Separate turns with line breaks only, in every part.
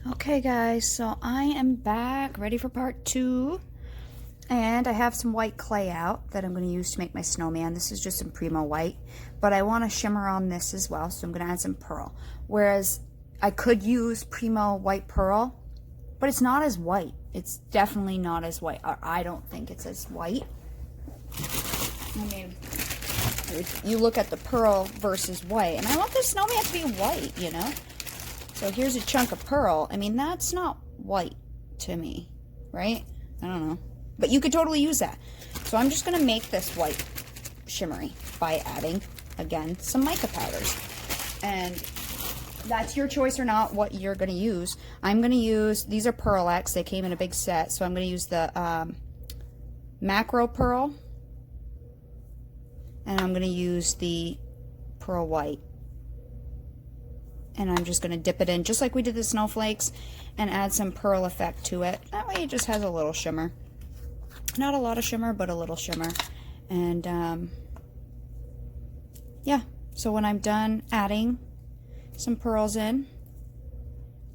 Okay guys, so I am back, ready for part 2. And I have some white clay out that I'm going to use to make my snowman. This is just some Primo white, but I want to shimmer on this as well, so I'm going to add some pearl. Whereas I could use Primo white pearl, but it's not as white. It's definitely not as white, or I don't think it's as white. I mean, if you look at the pearl versus white, and I want the snowman to be white, you know? So here's a chunk of pearl. I mean, that's not white to me, right? I don't know. But you could totally use that. So I'm just going to make this white shimmery by adding, again, some mica powders. And that's your choice or not what you're going to use. I'm going to use, these are Pearl X. They came in a big set. So I'm going to use the macro pearl. And I'm going to use the pearl white. And I'm just going to dip it in just like we did the snowflakes and add some pearl effect to it. That way it just has a little shimmer. Not a lot of shimmer, but a little shimmer. And yeah, so when I'm done adding some pearls in,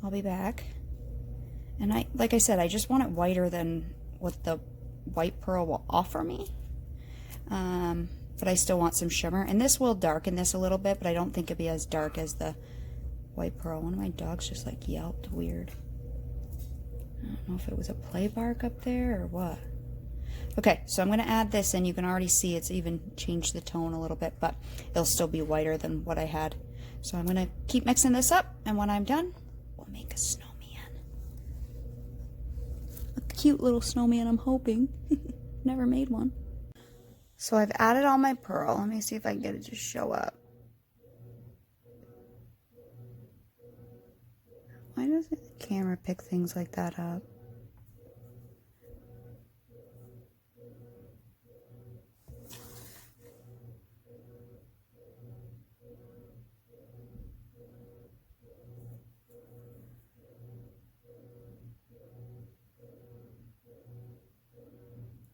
I'll be back. And like I said, I just want it whiter than what the white pearl will offer me. But I still want some shimmer. And this will darken this a little bit, but I don't think it'll be as dark as the white pearl. One of my dogs just like yelped weird. I don't know if it was a play bark up there or what. Okay, so I'm going to add this, and you can already see it's even changed the tone a little bit, but it'll still be whiter than what I had. So I'm going to keep mixing this up, and when I'm done, we'll make a snowman. A cute little snowman, I'm hoping. Never made one. So I've added all my pearl. Let me see if I can get it to show up. Why doesn't the camera pick things like that up?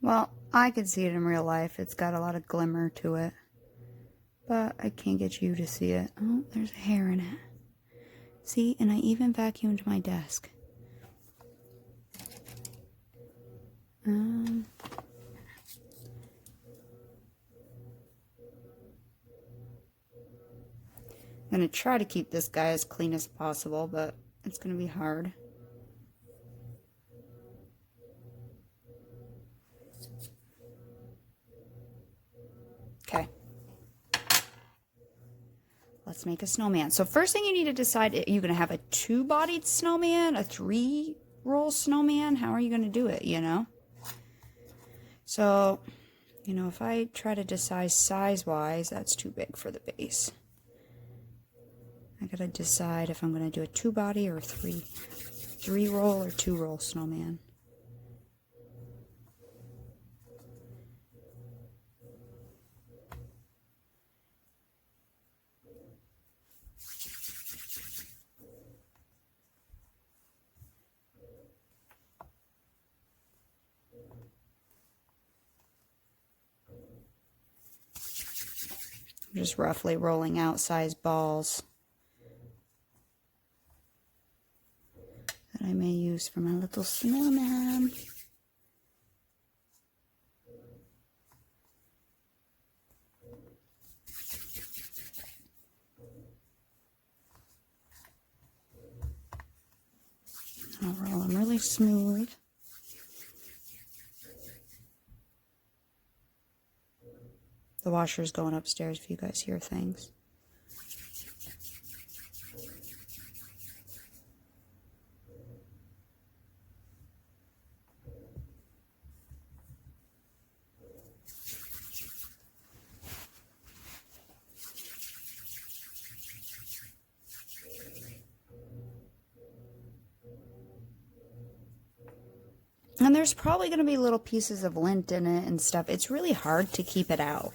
Well, I can see it in real life. It's got a lot of glimmer to it. But I can't get you to see it. Oh, there's a hair in it. See, and I even vacuumed my desk. I'm going to try to keep this guy as clean as possible, but it's going to be hard. Okay. Let's make a snowman. So first thing you need to decide, are you going to have a 2-bodied snowman, a 3-roll snowman? How are you going to do it, you know? So, you know, if I try to decide size-wise, that's too big for the base. I got to decide if I'm going to do a 2-body or a 3-roll or 2-roll snowman. I'm just roughly rolling out size balls that I may use for my little snowman. I'll roll them really smooth. The washer's going upstairs if you guys hear things. And there's probably going to be little pieces of lint in it and stuff. It's really hard to keep it out.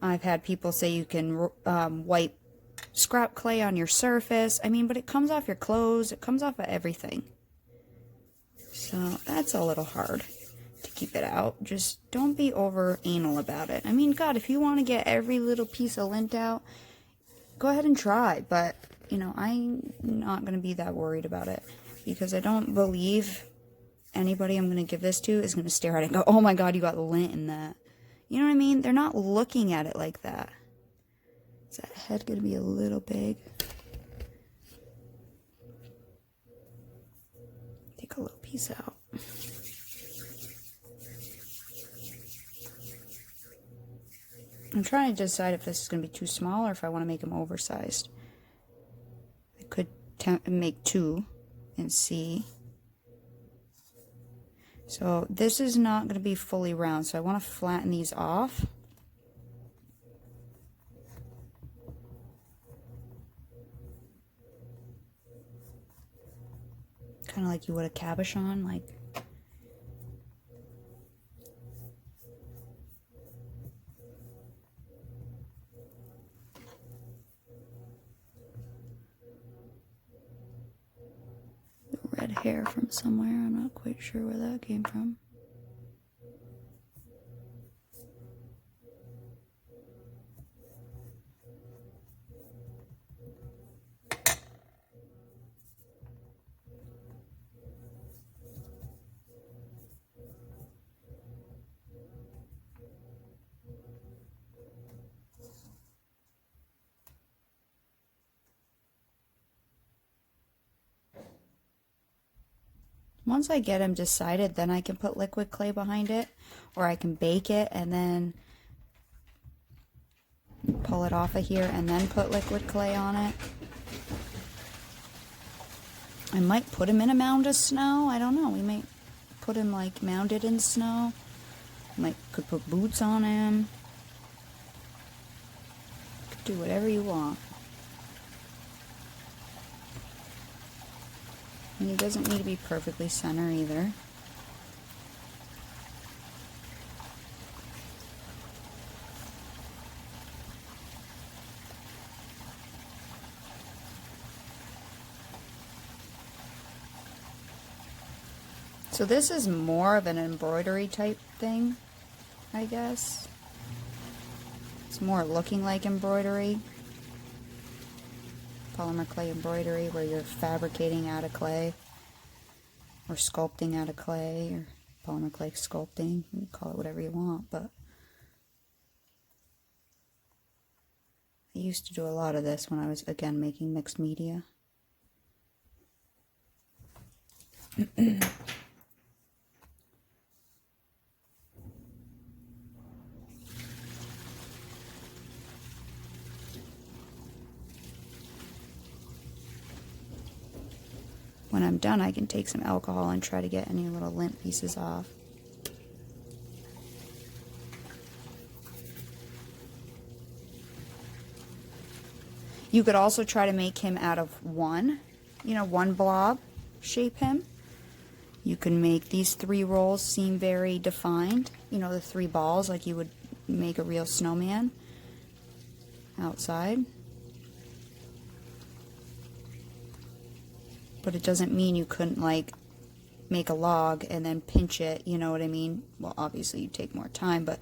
I've had people say you can wipe scrap clay on your surface. I mean, but it comes off your clothes. It comes off of everything. So that's a little hard to keep it out. Just don't be over anal about it. I mean, God, if you want to get every little piece of lint out, go ahead and try. But you know, I'm not going to be that worried about it because I don't believe anybody I'm going to give this to is going to stare at it and go, oh my god, you got lint in that. You know what I mean? They're not looking at it like that. Is that head going to be a little big? Take a little piece out. I'm trying to decide if this is going to be too small or if I want to make them oversized. I could make two and see. So this is not going to be fully round, so I want to flatten these off. Kind of like you would a cabochon, like. Red hair from somewhere, I'm not quite sure where that came from. Once I get them decided, then I can put liquid clay behind it, or I can bake it and then pull it off of here and then put liquid clay on it. I might put him in a mound of snow. I don't know. We might put him like mounded in snow. Could put boots on him. Could do whatever you want. And he doesn't need to be perfectly center either. So this is more of an embroidery type thing, I guess. It's more looking like embroidery. Polymer clay embroidery, where you're fabricating out of clay or sculpting out of clay, or polymer clay sculpting. You can call it whatever you want, but I used to do a lot of this when I was, again, making mixed media. When I'm done, I can take some alcohol and try to get any little lint pieces off. You could also try to make him out of one blob, shape him. You can make these 3 rolls seem very defined. You know, the 3 balls, like you would make a real snowman outside. But it doesn't mean you couldn't, like, make a log and then pinch it, you know what I mean? Well, obviously you take more time, but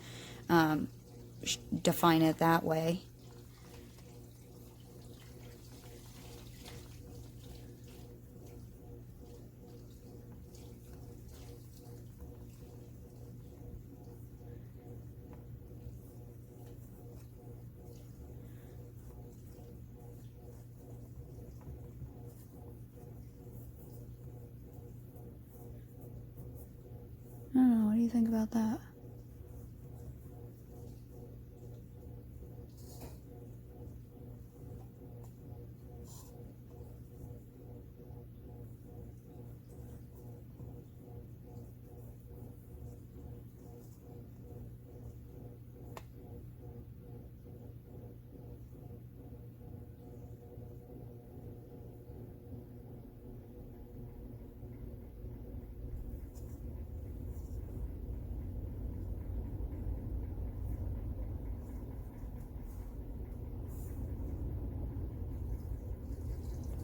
define it that way. I don't know, what do you think about that?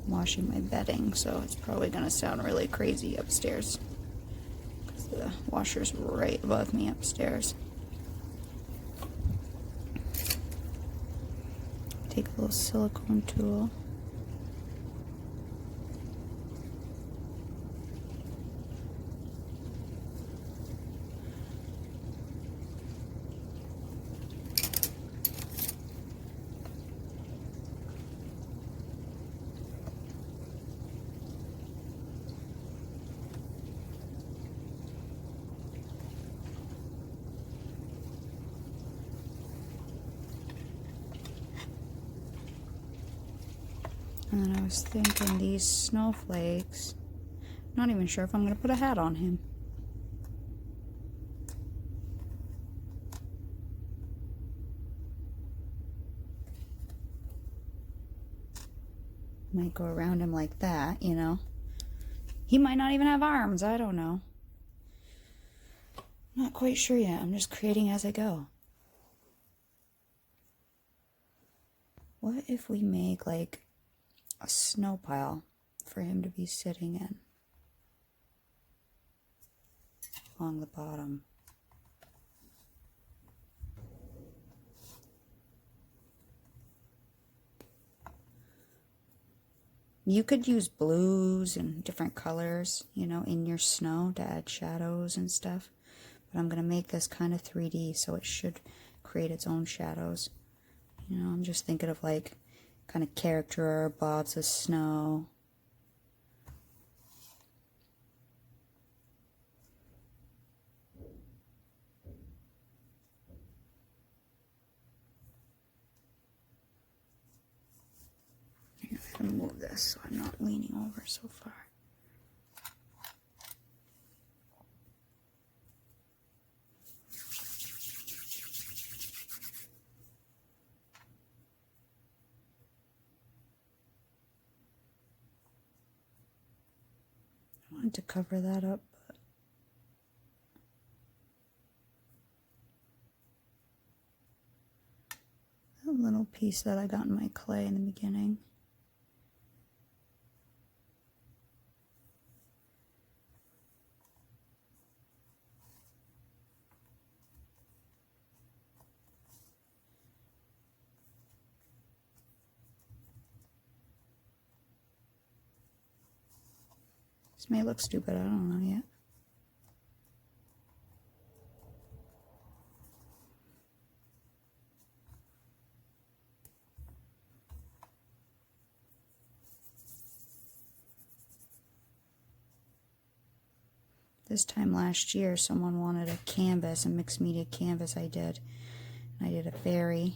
Washing my bedding, so it's probably going to sound really crazy upstairs because the washer's right above me upstairs. Take a little silicone tool. And I was thinking these snowflakes, not even sure if I'm going to put a hat on him. Might go around him like that, you know. He might not even have arms, I don't know. Not quite sure yet, I'm just creating as I go. What if we make like a snow pile for him to be sitting in along the bottom? You could use blues and different colors, you know, in your snow to add shadows and stuff. But I'm going to make this kind of 3D, so it should create its own shadows. You know, I'm just thinking of like kind of character blobs of snow. I'm going to move this so I'm not leaning over so far. I wanted to cover that up, but a little piece that I got in my clay in the beginning. This may look stupid, I don't know yet. This time last year, someone wanted a canvas, a mixed media canvas I did. And I did a fairy,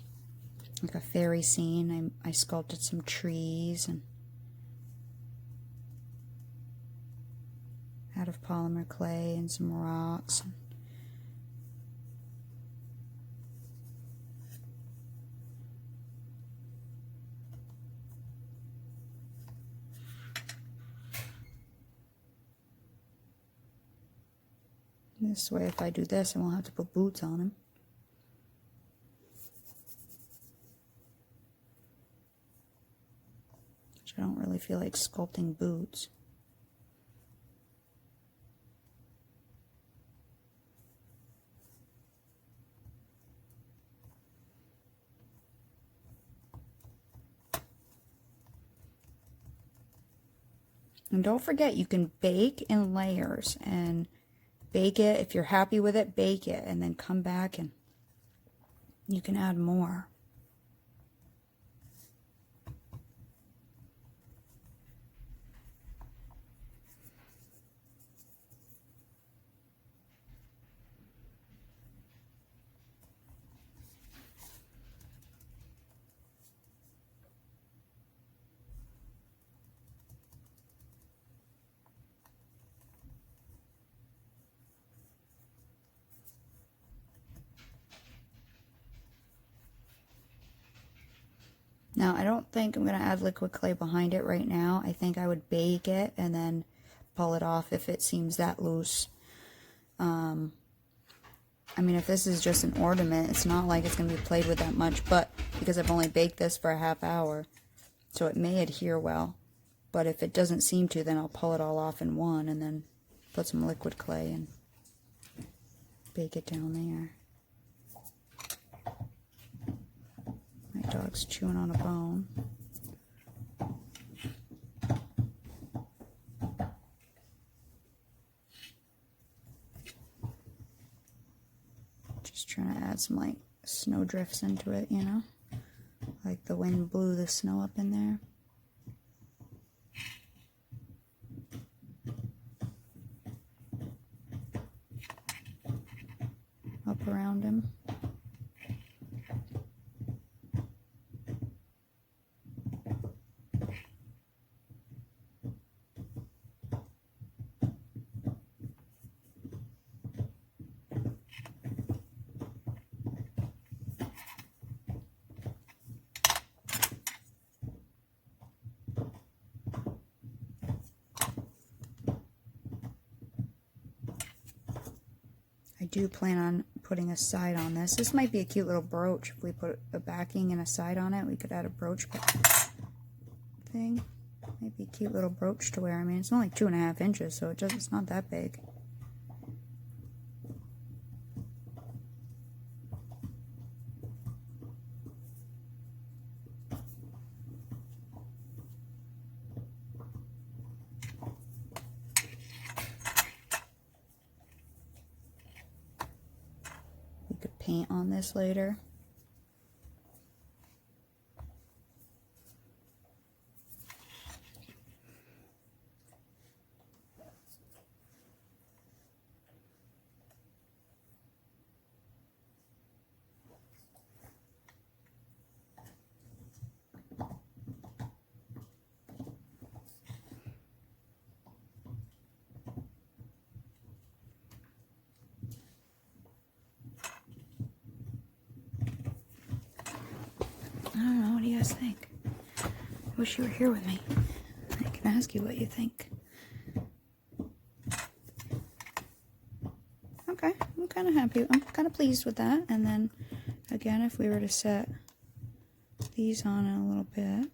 like a fairy scene. I sculpted some trees and out of polymer clay and some rocks. This way, if I do this, I won't have to put boots on him. Which I don't really feel like sculpting boots. And don't forget, you can bake in layers and bake it. If you're happy with it, bake it and then come back and you can add more. Now, I don't think I'm going to add liquid clay behind it right now. I think I would bake it and then pull it off if it seems that loose. I mean, if this is just an ornament, it's not like it's going to be played with that much, but because I've only baked this for a half hour, so it may adhere well. But if it doesn't seem to, then I'll pull it all off in one and then put some liquid clay and bake it down there. My dog's chewing on a bone. Just trying to add some like snow drifts into it, you know? Like the wind blew the snow up in there. Up around him. do plan on putting a side on this. This might be a cute little brooch. If we put a backing and a side on it, we could add a brooch thing. Might be a cute little brooch to wear. I mean, it's only 2.5 inches, so it's not that big. We could paint on this later. I don't know, what do you guys think? I wish you were here with me. I can ask you what you think. Okay, I'm kind of happy. I'm kind of pleased with that. And then, again, if we were to set these on in a little bit.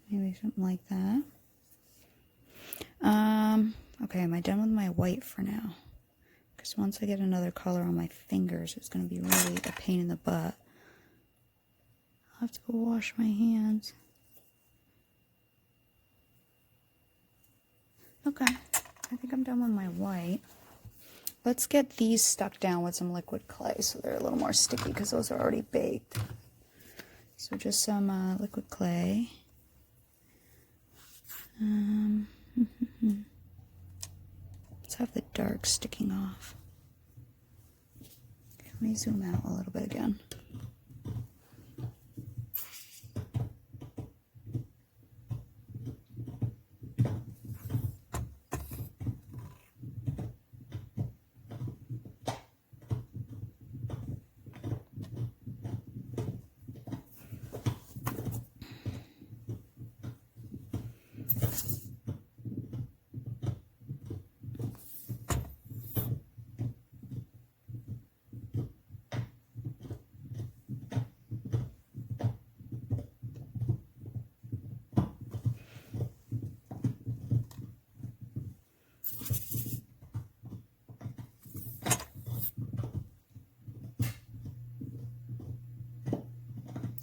Maybe something like that. Okay, am I done with my white for now? Because once I get another color on my fingers, it's going to be really a pain in the butt. I'll have to go wash my hands. Okay, I think I'm done with my white. Let's get these stuck down with some liquid clay so they're a little more sticky because those are already baked. So just some liquid clay. Let's have the dark sticking off. Okay, let me zoom out a little bit again.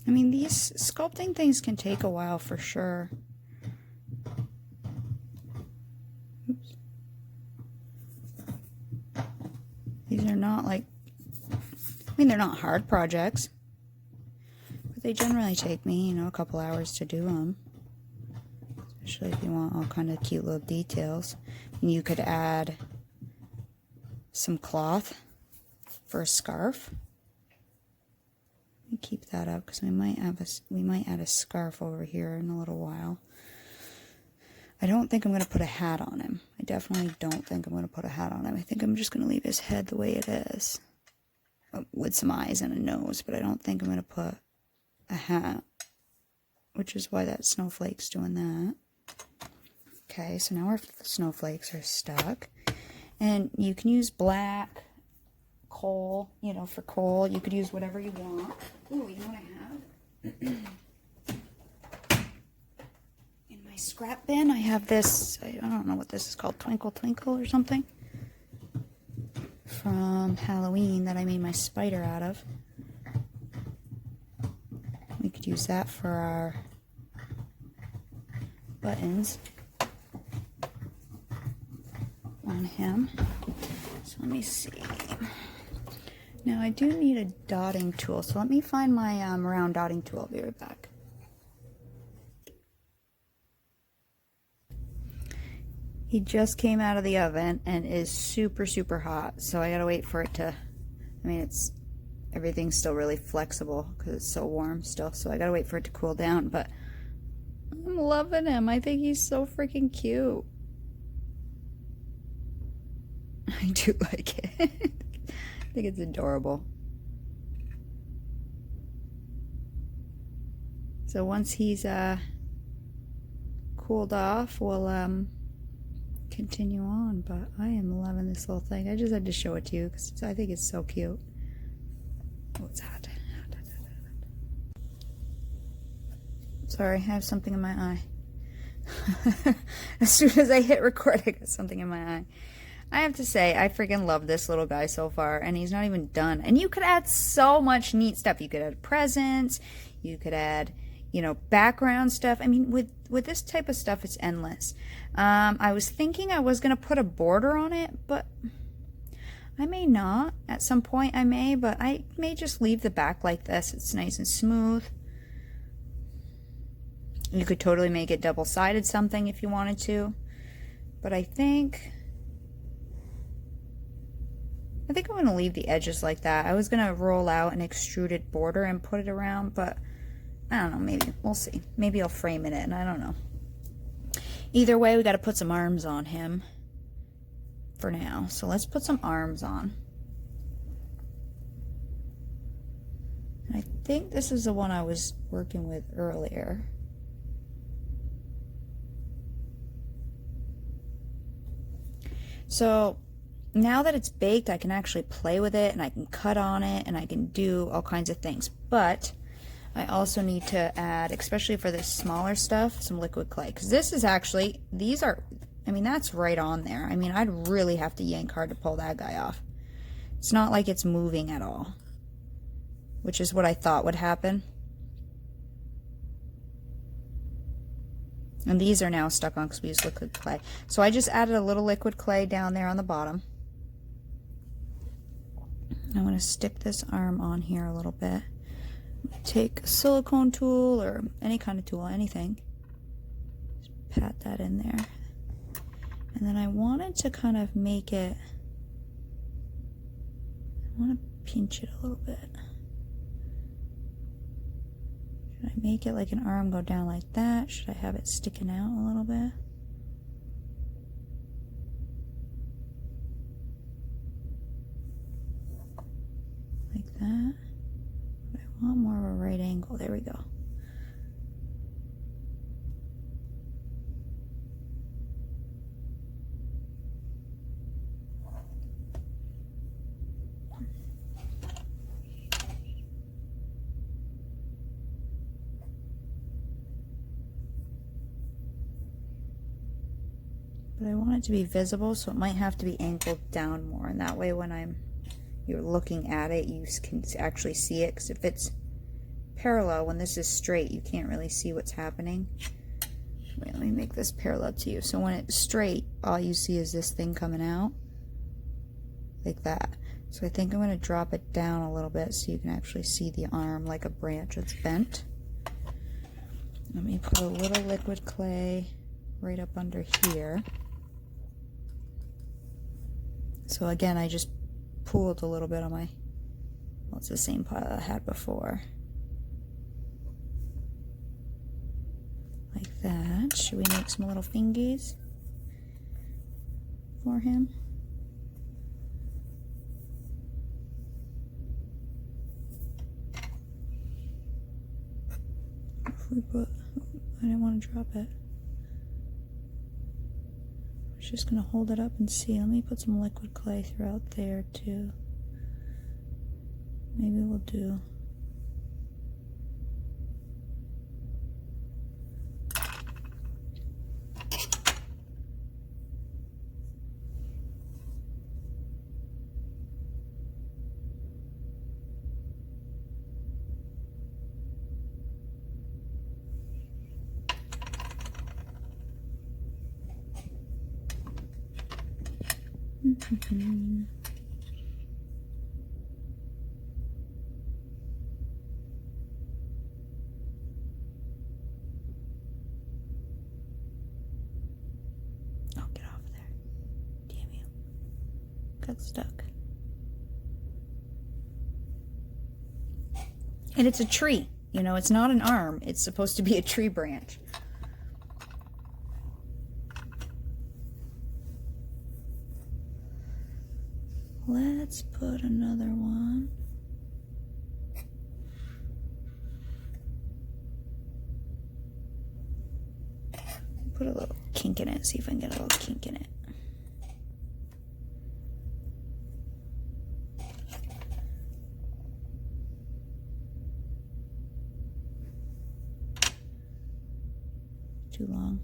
I mean, these sculpting things can take a while for sure. Oops. These are not like, I mean, they're not hard projects, but they generally take me, you know, a couple hours to do them. Especially if you want all kind of cute little details. And you could add some cloth for a scarf. Keep that up because we might add a scarf over here in a little while. I don't think I'm going to put a hat on him. I definitely don't think I'm going to put a hat on him. I think I'm just going to leave his head the way it is, with some eyes and a nose, but I don't think I'm going to put a hat, which is why that snowflake's doing that. Okay, so now our snowflakes are stuck, and you can use black coal, you know, for coal. You could use whatever you want. Ooh, you know what I have? In my scrap bin, I have this, I don't know what this is called, Twinkle Twinkle or something, from Halloween that I made my spider out of. We could use that for our buttons on him. So let me see. Now I do need a dotting tool, so let me find my round dotting tool. I'll be right back. He just came out of the oven and is super, super hot, so I gotta wait for it to, I mean, everything's still really flexible because it's so warm still, so I gotta wait for it to cool down, but I'm I'm loving him. I think he's so freaking cute. I do like it. I think it's adorable. So once he's cooled off, we'll continue on. But I am loving this little thing. I just had to show it to you because I think it's so cute. Oh, it's hot. Sorry, I have something in my eye. As soon as I hit record, I got something in my eye. I have to say, I freaking love this little guy so far, and he's not even done. And you could add so much neat stuff. You could add presents. You could add, you know, background stuff. I mean, with this type of stuff, it's endless. I was thinking I was going to put a border on it, but I may not. At some point, I may, but I may just leave the back like this. It's nice and smooth. You could totally make it double-sided something if you wanted to. But I think I'm going to leave the edges like that. I was going to roll out an extruded border and put it around, but I don't know, maybe. We'll see. Maybe I'll frame it in. I don't know. Either way, we got to put some arms on him for now. So let's put some arms on. And I think this is the one I was working with earlier. So now that it's baked, I can actually play with it and I can cut on it and I can do all kinds of things. But I also need to add, especially for this smaller stuff, some liquid clay. Because this is actually, these are, I mean, that's right on there. I mean, I'd really have to yank hard to pull that guy off. It's not like it's moving at all, which is what I thought would happen. And these are now stuck on because we use liquid clay. So I just added a little liquid clay down there on the bottom. I'm going to stick this arm on here a little bit. Take a silicone tool or any kind of tool, anything. Just pat that in there. And then I wanted to kind of make it, I want to pinch it a little bit. Should I make it like an arm go down like that? Should I have it sticking out a little bit? Like that. But I want more of a right angle. There we go. But I want it to be visible, so it might have to be angled down more, and that way when you're looking at it, you can actually see it, because if it's parallel, when this is straight, you can't really see what's happening. Wait, let me make this parallel to you. So when it's straight, all you see is this thing coming out, like that. So I think I'm going to drop it down a little bit so you can actually see the arm like a branch that's bent. Let me put a little liquid clay right up under here. So again, I just pooled a little bit on my, well, it's the same pile I had before. Like that. Should we make some little fingies for him? If we put, I didn't want to drop it. Just gonna hold it up and see. Let me put some liquid clay throughout there too. Maybe we'll do oh, get off there. Damn you. Got stuck. And it's a tree. You know, it's not an arm. It's supposed to be a tree branch. Let's put another one. Put a little kink in it, see if I can get a little kink in it. Too long.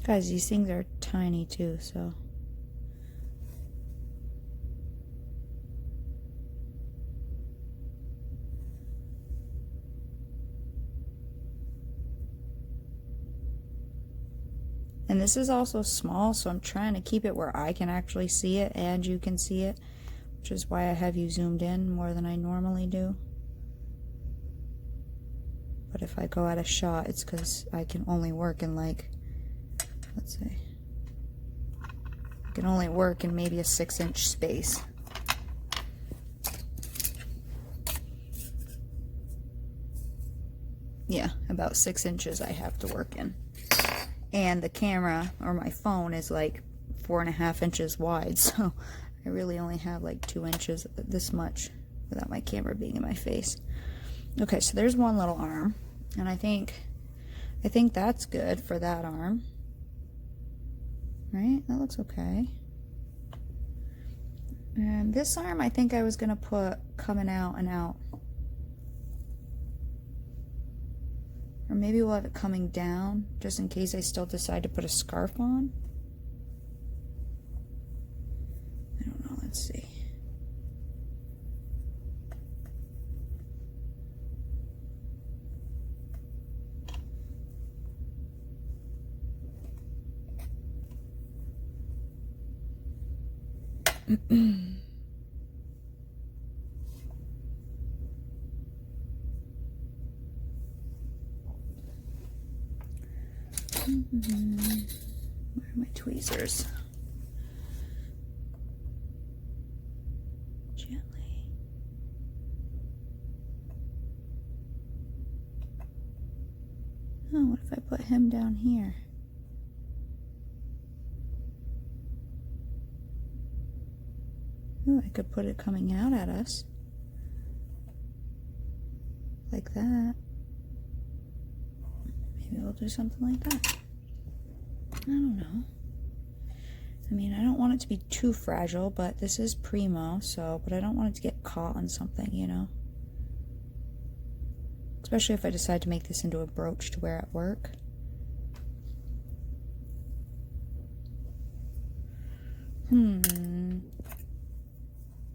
Guys, these things are tiny too, so. And this is also small, so I'm trying to keep it where I can actually see it and you can see it, which is why I have you zoomed in more than I normally do. But if I go out of shot, it's because I can only work in, like, let's see, I can only work in maybe a 6-inch space. Yeah, about 6 inches I have to work in. And the camera, or my phone, is like 4.5 inches wide, so I really only have like 2 inches, this much, without my camera being in my face. Okay, so there's one little arm, and I think that's good for that arm. Right? That looks okay. And this arm, I think I was gonna put coming out and out. Or maybe we'll have it coming down, just in case I still decide to put a scarf on. I don't know, let's see. Where are my tweezers? Gently. Oh, what if I put him down here? Ooh, I could put it coming out at us. Like that. Maybe we'll do something like that. I don't know. I mean, I don't want it to be too fragile, but this is primo, so, but I don't want it to get caught on something, you know? Especially if I decide to make this into a brooch to wear at work.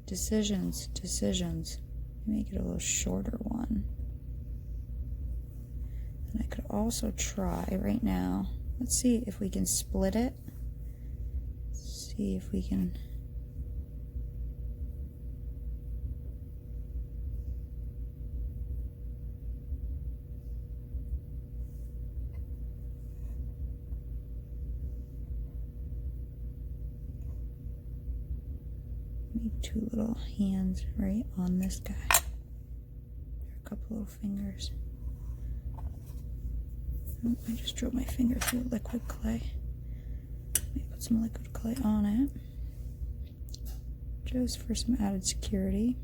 Decisions. Make it a little shorter one. And I could also try right now. Let's see if we can split it. See if we can. Make 2 little hands right on this guy. A couple little fingers. Oh, I just drove my finger through liquid clay. Let me put some liquid clay on it, just for some added security.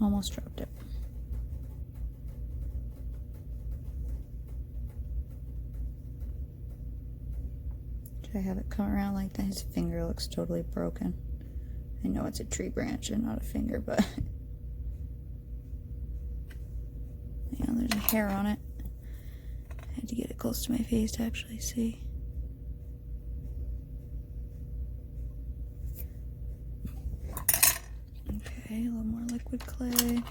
Almost dropped it. Should I have it come around like that? His finger looks totally broken. I know it's a tree branch and not a finger, but yeah, there's a hair on it. I had to get it close to my face to actually see. of clay.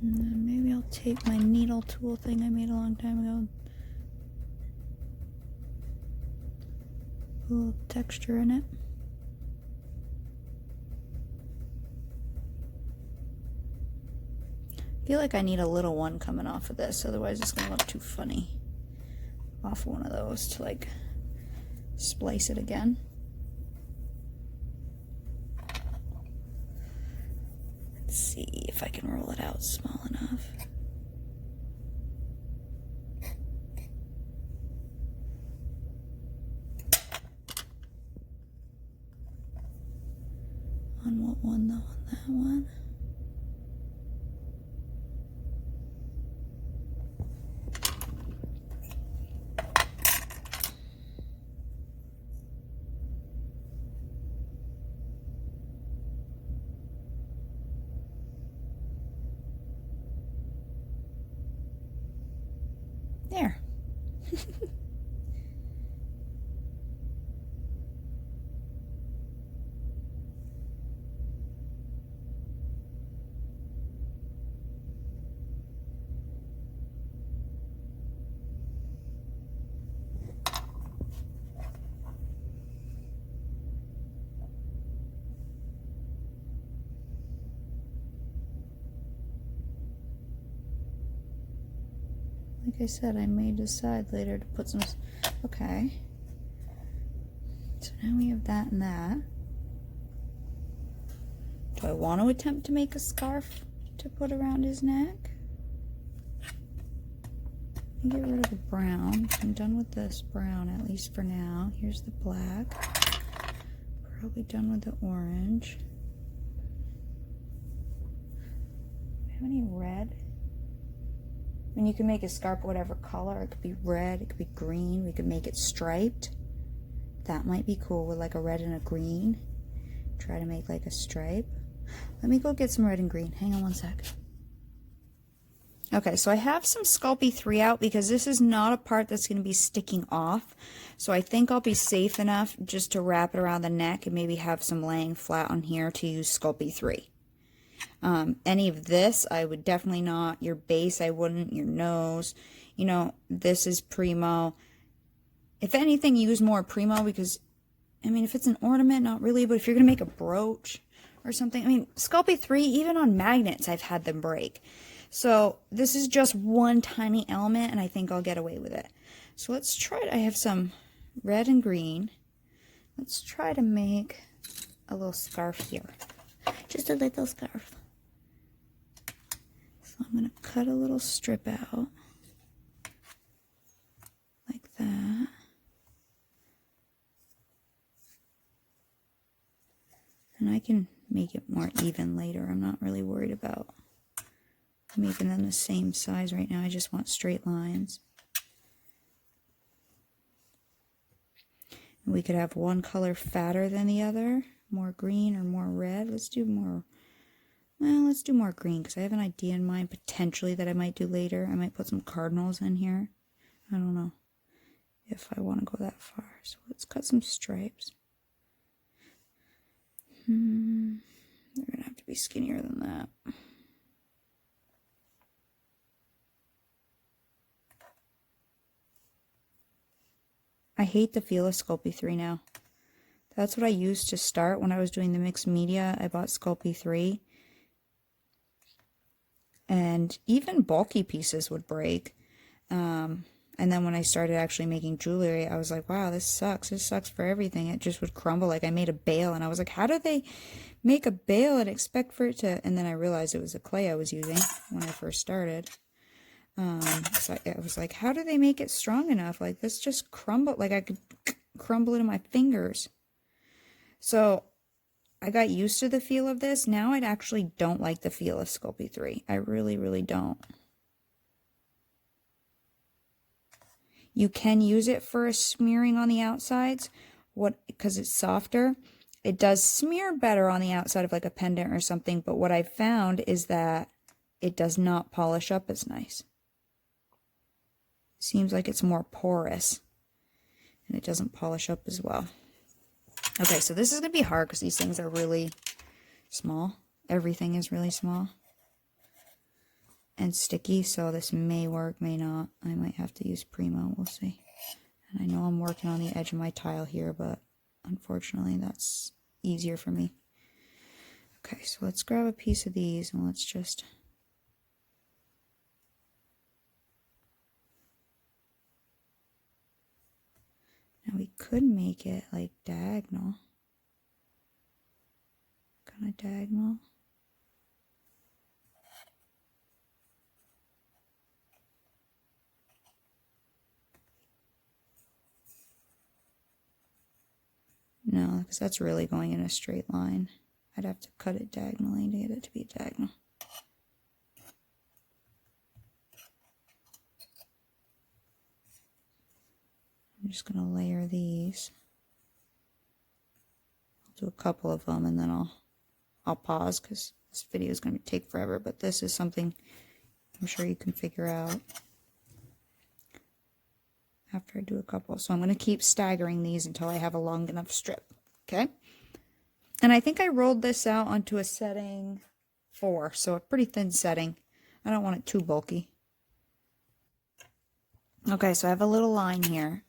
And then maybe I'll take my needle tool thing I made a long time ago. Put a little texture in it. I feel like I need a little one coming off of this, otherwise it's gonna look too funny off one of those to like splice it again. Let's see if I can roll it out small enough. On what one though? On that one? There. Like I said, I may decide later to put some... Okay. So now we have that and that. Do I want to attempt to make a scarf to put around his neck? Get rid of the brown. I'm done with this brown, at least for now. Here's the black. Probably done with the orange. Do I have any red? I mean, you can make a scarf whatever color. It could be red, it could be green. We could make it striped. That might be cool with like a red and a green. Try to make like a stripe. Let me go get some red and green. Hang on one sec. Okay, so I have some Sculpey 3 out because this is not a part that's going to be sticking off. So I think I'll be safe enough just to wrap it around the neck and maybe have some laying flat on here to use Sculpey 3. Any of this, I would definitely not. Your base, I wouldn't. Your nose, you know, this is Primo. If anything, use more Primo because, I mean, if it's an ornament, not really, but if you're going to make a brooch or something, I mean, Sculpey 3, even on magnets, I've had them break. So this is just one tiny element, and I think I'll get away with it. So let's try it. I have some red and green. Let's try to make a little scarf here. Just a little scarf. So I'm going to cut a little strip out. Like that. And I can make it more even later. I'm not really worried about making them the same size right now. I just want straight lines. And we could have one color fatter than the other. More green or more red. Let's do more, well, let's do more green because I have an idea in mind potentially that I might do later. I might put some cardinals in here. I don't know if I want to go that far. So let's cut some stripes. They're going to have to be skinnier than that. I hate the feel of Sculpey 3 now. That's what I used to start when I was doing the mixed media. I bought Sculpey 3. And even bulky pieces would break. And then when I started actually making jewelry, I was like, wow, this sucks. This sucks for everything. It just would crumble. Like I made a bail and I was like, how do they make a bail and expect for it to... And then I realized it was the clay I was using when I first started. So I was like, how do they make it strong enough? Like, this just crumbled, like I could crumble it in my fingers. So I got used to the feel of this. Now I actually don't like the feel of Sculpey 3. I really, really don't. You can use it for smearing on the outsides, because it's softer. It does smear better on the outside of like a pendant or something, but what I've found is that it does not polish up as nice. Seems like it's more porous, and it doesn't polish up as well. Okay, so this is going to be hard because these things are really small. Everything is really small and sticky, so this may work, may not. I might have to use Primo, we'll see. And I know I'm working on the edge of my tile here, but unfortunately that's easier for me. Okay, so let's grab a piece of these and let's just... Now we could make it like diagonal. Kind of diagonal. No, because that's really going in a straight line. I'd have to cut it diagonally to get it to be diagonal. I'm just going to layer these. I'll do a couple of them and then I'll pause because this video is going to take forever, but this is something I'm sure you can figure out after I do a couple. So I'm going to keep staggering these until I have a long enough strip. Okay? And I think I rolled this out onto a setting 4, so a pretty thin setting. I don't want it too bulky. Okay, so I have a little line here.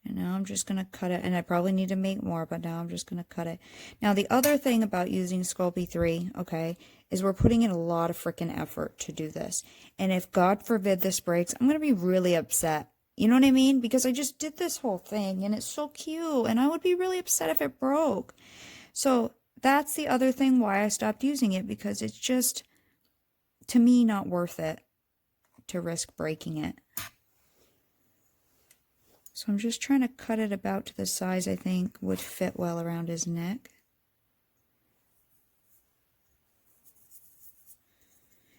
And now I'm just going to cut it, and I probably need to make more, but now I'm just going to cut it. Now, the other thing about using Sculpey 3, okay, is we're putting in a lot of freaking effort to do this. And if, God forbid, this breaks, I'm going to be really upset. You know what I mean? Because I just did this whole thing, and it's so cute, and I would be really upset if it broke. So that's the other thing why I stopped using it, because it's just, to me, not worth it to risk breaking it. So I'm just trying to cut it about to the size I think would fit well around his neck.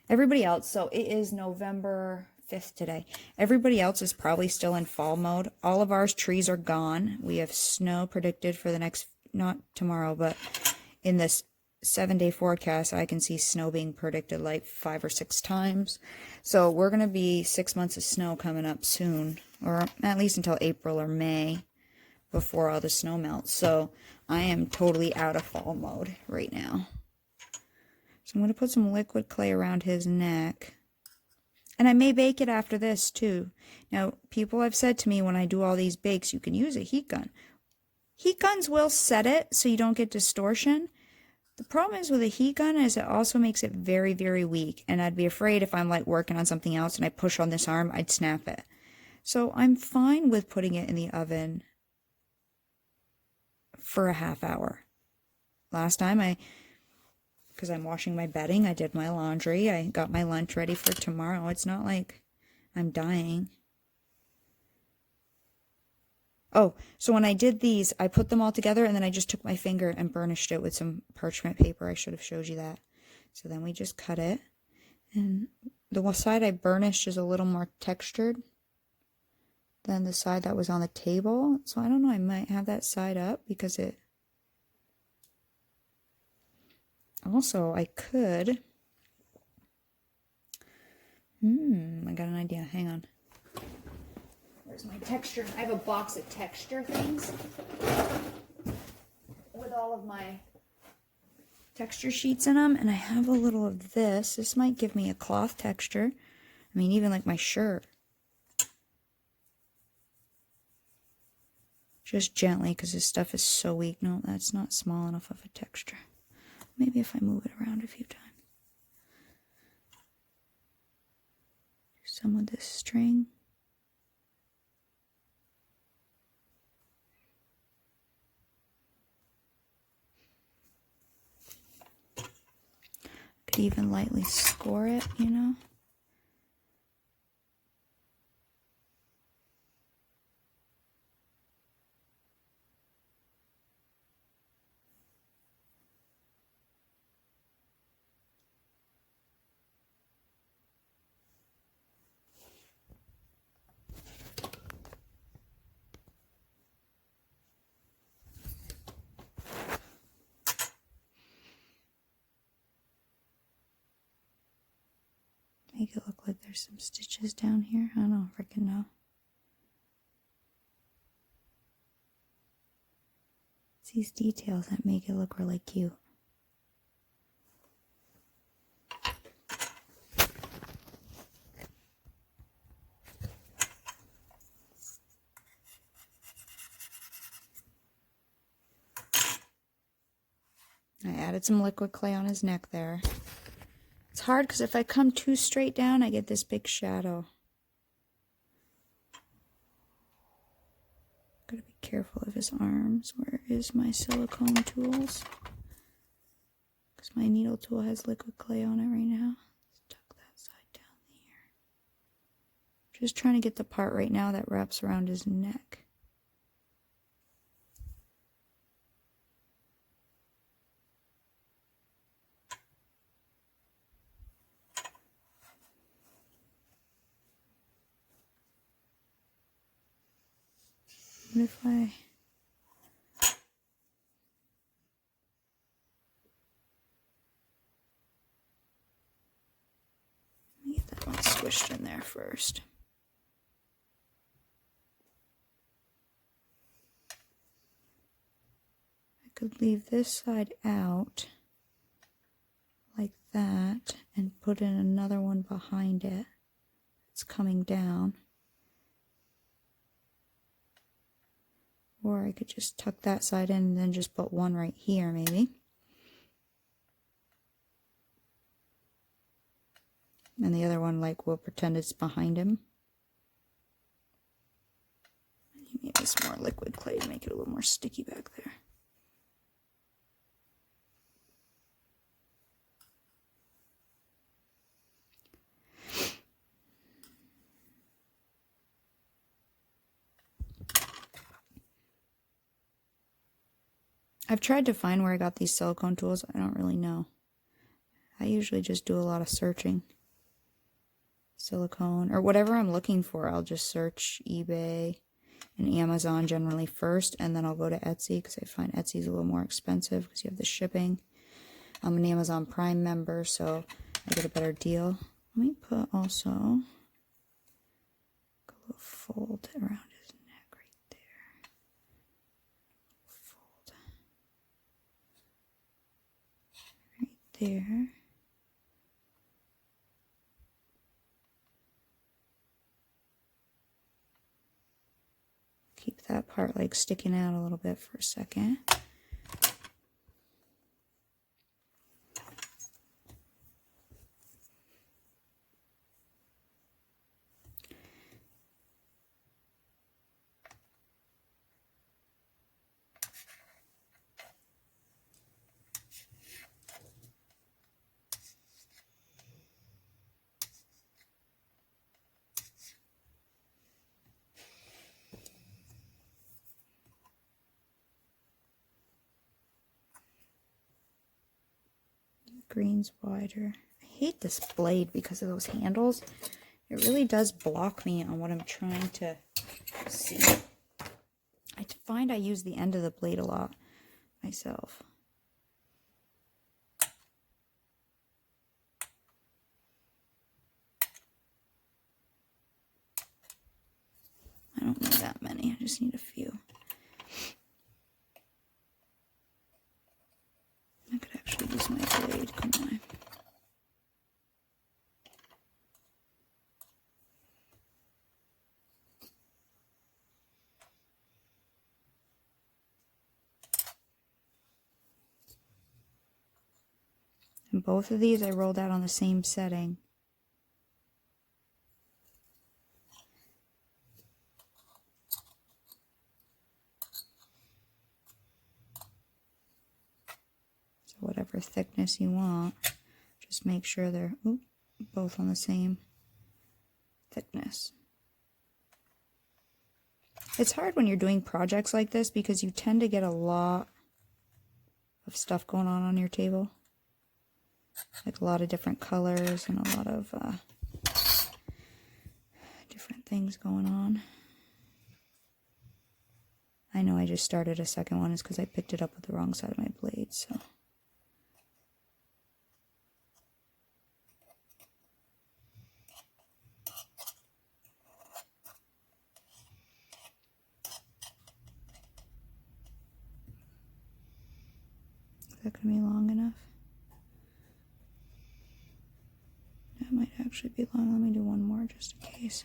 Everybody else, so it is November 5th today. Everybody else is probably still in fall mode. All of our trees are gone. We have snow predicted for the next, not tomorrow, but in this 7-day forecast, I can see snow being predicted like 5 or 6 times. So we're going to be 6 months of snow coming up soon, or at least until April or May before all the snow melts. So I am totally out of fall mode right now. So I'm going to put some liquid clay around his neck. And I may bake it after this too. Now, people have said to me when I do all these bakes, you can use a heat gun. Heat guns will set it so you don't get distortion. The problem is with a heat gun is it also makes it very, very weak. And I'd be afraid if I'm like working on something else and I push on this arm, I'd snap it. So I'm fine with putting it in the oven for a half hour. Last time because I'm washing my bedding, I did my laundry, I got my lunch ready for tomorrow. It's not like I'm dying. Oh, so when I did these, I put them all together and then I just took my finger and burnished it with some parchment paper. I should have showed you that. So then we just cut it. And the side I burnished is a little more textured than the side that was on the table. So I don't know, I might have that side up because it... Also, I could... I got an idea. Hang on. Where's my texture? I have a box of texture things with all of my texture sheets in them, and I have a little of this. This might give me a cloth texture. I mean, even like my shirt. Just gently, because this stuff is so weak. No, that's not small enough of a texture. Maybe if I move it around a few times. Some of this string. Could even lightly score it, you know. there's some stitches down here. I don't freaking know. It's these details that make it look really cute. I added some liquid clay on his neck there. It's hard because if I come too straight down, I get this big shadow. Gotta be careful of his arms. Where is my silicone tools? Because my needle tool has liquid clay on it right now. Let's tuck that side down here. Just trying to get the part right now that wraps around his neck. What if I... Let me get that one squished in there first. I could leave this side out like that and put in another one behind it. It's coming down. Or I could just tuck that side in and then just put one right here, maybe. And the other one, like, we'll pretend it's behind him. Maybe some more liquid clay to make it a little more sticky back there. I've tried to find where I got these silicone tools. I don't really know. I usually just do a lot of searching. Silicone, or whatever I'm looking for, I'll just search eBay and Amazon generally first, and then I'll go to Etsy because I find Etsy's a little more expensive because you have the shipping. I'm an Amazon Prime member, so I get a better deal. Let me put also a little fold around his neck right there. Fold right there. Keep that part like sticking out a little bit for a second. Green's wider. I hate this blade because of those handles. It really does block me on what I'm trying to see. I find I use the end of the blade a lot myself. I don't need that many. I just need a few. I could actually use my blade, come on. And both of these I rolled out on the same setting. So whatever thickness you want, just make sure they're both on the same thickness. It's hard when you're doing projects like this because you tend to get a lot of stuff going on your table. Like a lot of different colors and a lot of different things going on. I know I just started a second one is because I picked it up with the wrong side of my blade, so. if that can be long enough. That might actually be long. Let me do one more just in case.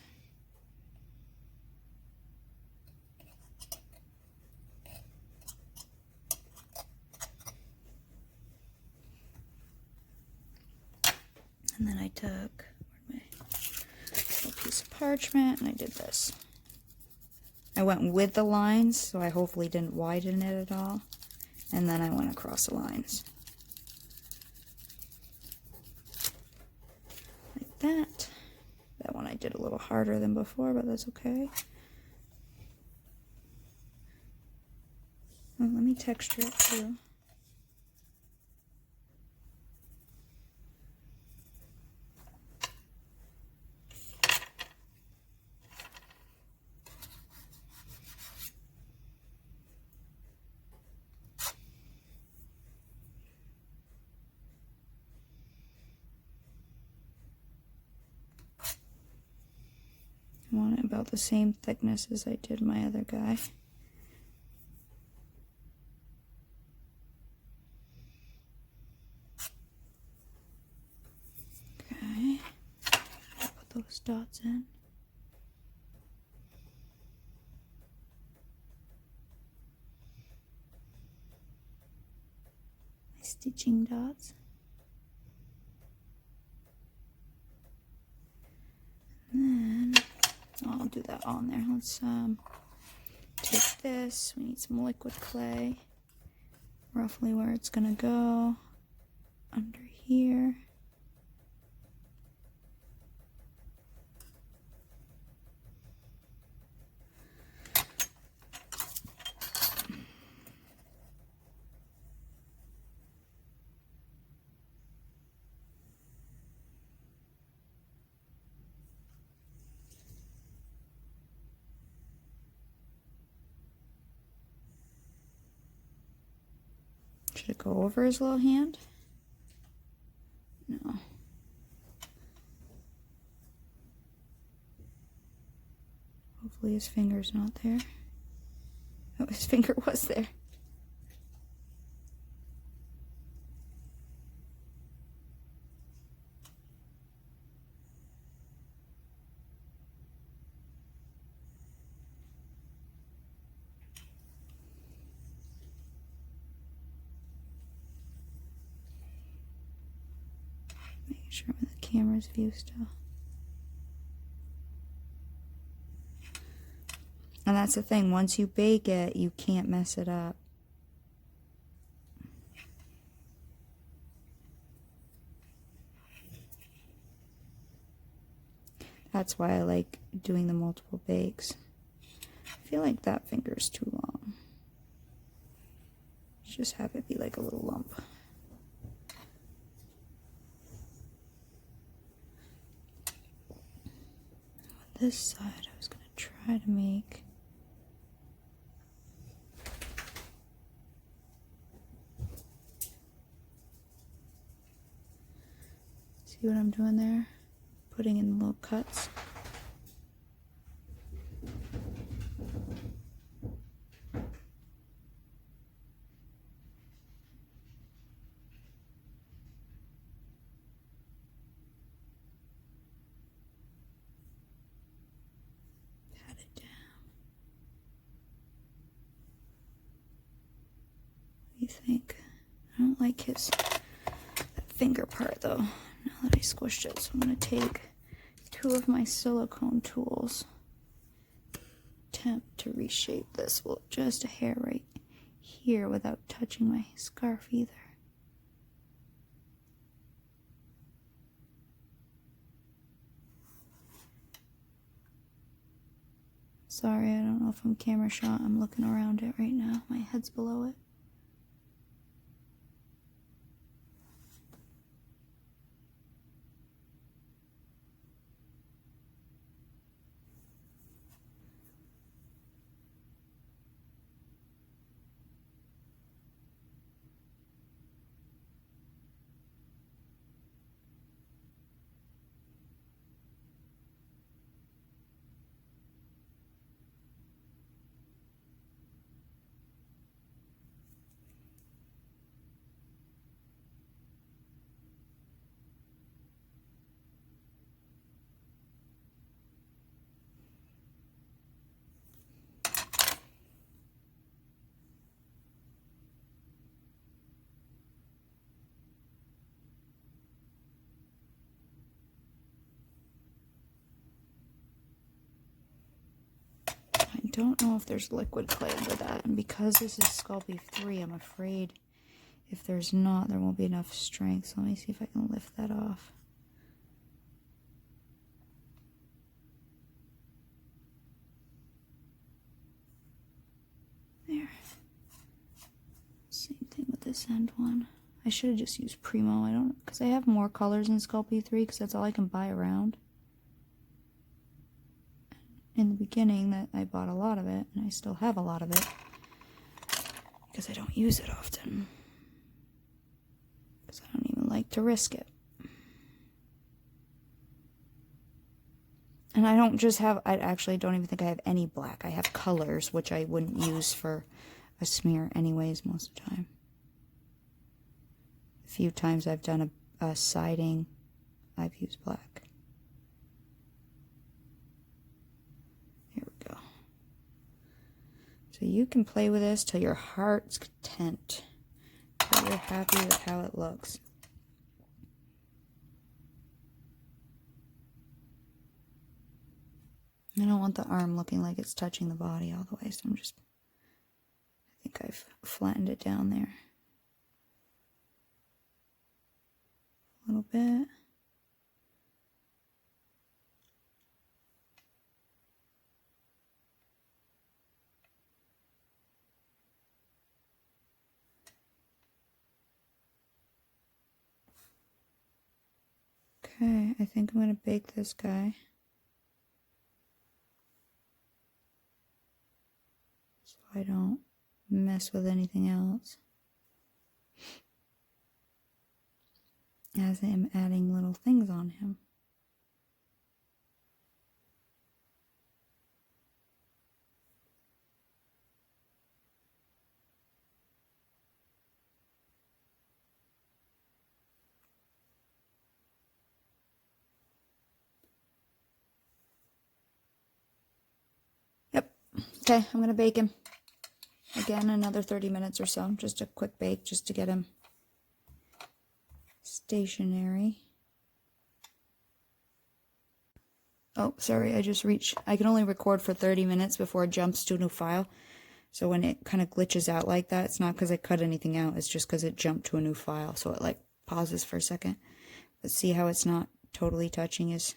And then I took my little piece of parchment and I did this. I went with the lines, so I hopefully didn't widen it at all. And then I went across the lines. Like that. That one I did a little harder than before, but that's okay. Oh, let me texture it too. I want it about the same thickness as I did my other guy. Okay, put those dots in. My stitching dots. And then I'll do that on there. Let's take this. We need some liquid clay. Roughly where it's gonna go. Under here. Should it go over his little hand? No. Hopefully his finger's not there. Oh, his finger was there. Making sure I'm in the camera's view still. And that's the thing, once you bake it, you can't mess it up. That's why I like doing the multiple bakes. I feel like that finger's too long. Just have it be like a little lump. On this side, I was going to try to make see what I'm doing there? Putting in little cuts. Pat it down. What do you think? I don't like his that finger part though. Now that I squished it, so I'm going to take two of my silicone tools. Attempt to reshape this. Well, just a hair right here without touching my scarf either. Sorry, I don't know if I'm camera shot. I'm looking around it right now. My head's below it. don't know if there's liquid clay under that. And because this is Sculpey 3, I'm afraid if there's not, there won't be enough strength. So let me see if I can lift that off. There. Same thing with this end one. I should have just used Primo. I don't, because I have more colors in Sculpey 3 because that's all I can buy around. In the beginning, that I bought a lot of it, and I still have a lot of it because I don't use it often. Because I don't even like to risk it. And I don't just have, I actually don't even think I have any black. I have colors, which I wouldn't use for a smear anyways most of the time. A few times I've done a siding, I've used black. Here we go. So you can play with this till your heart's content. Till you're happy with how it looks. I don't want the arm looking like it's touching the body all the way, so I'm just, I think I've flattened it down there a little bit. Okay, I think I'm going to bake this guy. So I don't mess with anything else. As I am adding little things on him. Okay, I'm going to bake him. Again, another 30 minutes or so. Just a quick bake just to get him stationary. Oh, sorry, I just reached. I can only record for 30 minutes before it jumps to a new file. So when it kind of glitches out like that, it's not because I cut anything out. It's just because it jumped to a new file. So it like pauses for a second. But see how it's not totally touching his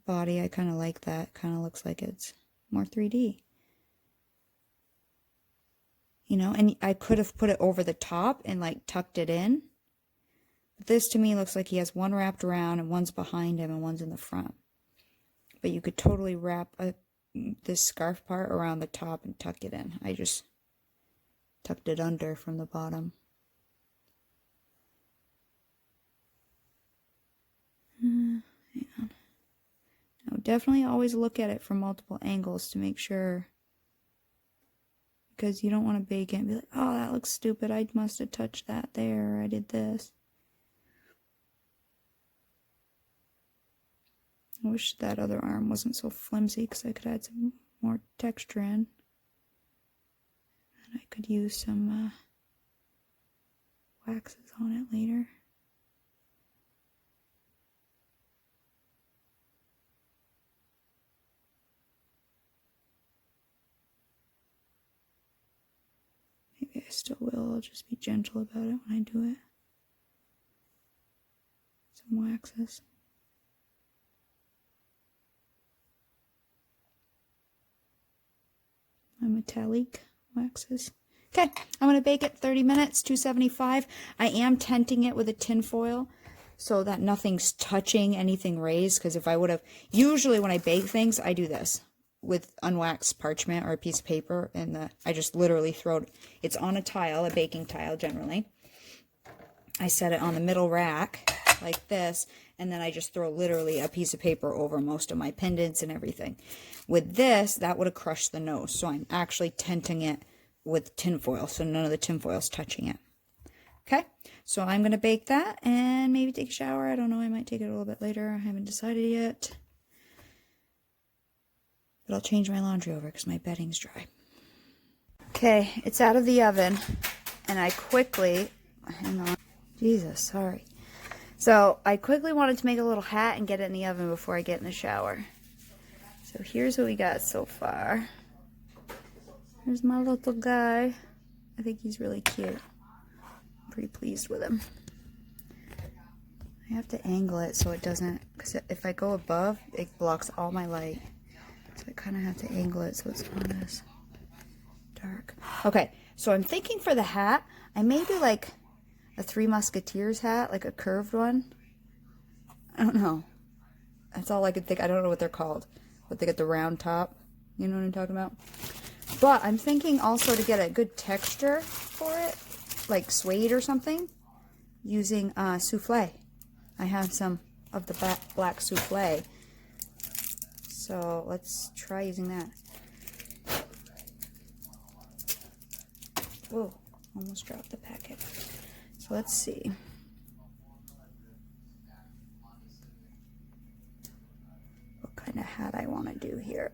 body? I kind of like that. Kind of looks like it's more 3D. You know, and I could have put it over the top and like tucked it in. But this to me looks like he has one wrapped around and one's behind him and one's in the front. But you could totally wrap this scarf part around the top and tuck it in. I just tucked it under from the bottom. Hang on. Now definitely always look at it from multiple angles to make sure. Because you don't want to bake it and be like, oh, that looks stupid. I must have touched that there. I did this. I wish that other arm wasn't so flimsy because I could add some more texture in. And I could use some waxes on it later. Maybe I still will. I'll just be gentle about it when I do it. Some waxes. My metallic waxes. Okay, I'm going to bake it 30 minutes, 275. I am tenting it with a tin foil so that nothing's touching anything raised, because if I would have, usually when I bake things, I do this with unwaxed parchment or a piece of paper, and I just literally throw it. It's on a tile, a baking tile generally. I set it on the middle rack like this, and then I just throw literally a piece of paper over most of my pendants and everything. With this, that would have crushed the nose, so I'm actually tenting it with tin foil, so none of the tin foil is touching it. Okay, so I'm going to bake that and maybe take a shower. I don't know, I might take it a little bit later. I haven't decided yet. But I'll change my laundry over because my bedding's dry. Okay, it's out of the oven, and I quickly, hang on, Jesus, sorry. So I quickly wanted to make a little hat and get it in the oven before I get in the shower. So here's what we got so far. Here's my little guy. I think he's really cute. I'm pretty pleased with him. I have to angle it so it doesn't, because if I go above, it blocks all my light. So I kind of have to angle it so it's not as dark. Okay, so I'm thinking for the hat, I may do like a Three Musketeers hat, like a curved one. I don't know. That's all I could think. I don't know what they're called, but they get the round top. You know what I'm talking about? But I'm thinking also to get a good texture for it, like suede or something, using souffle. I have some of the black souffle. So let's try using that. Whoa, almost dropped the packet. So let's see. What kind of hat I want to do here.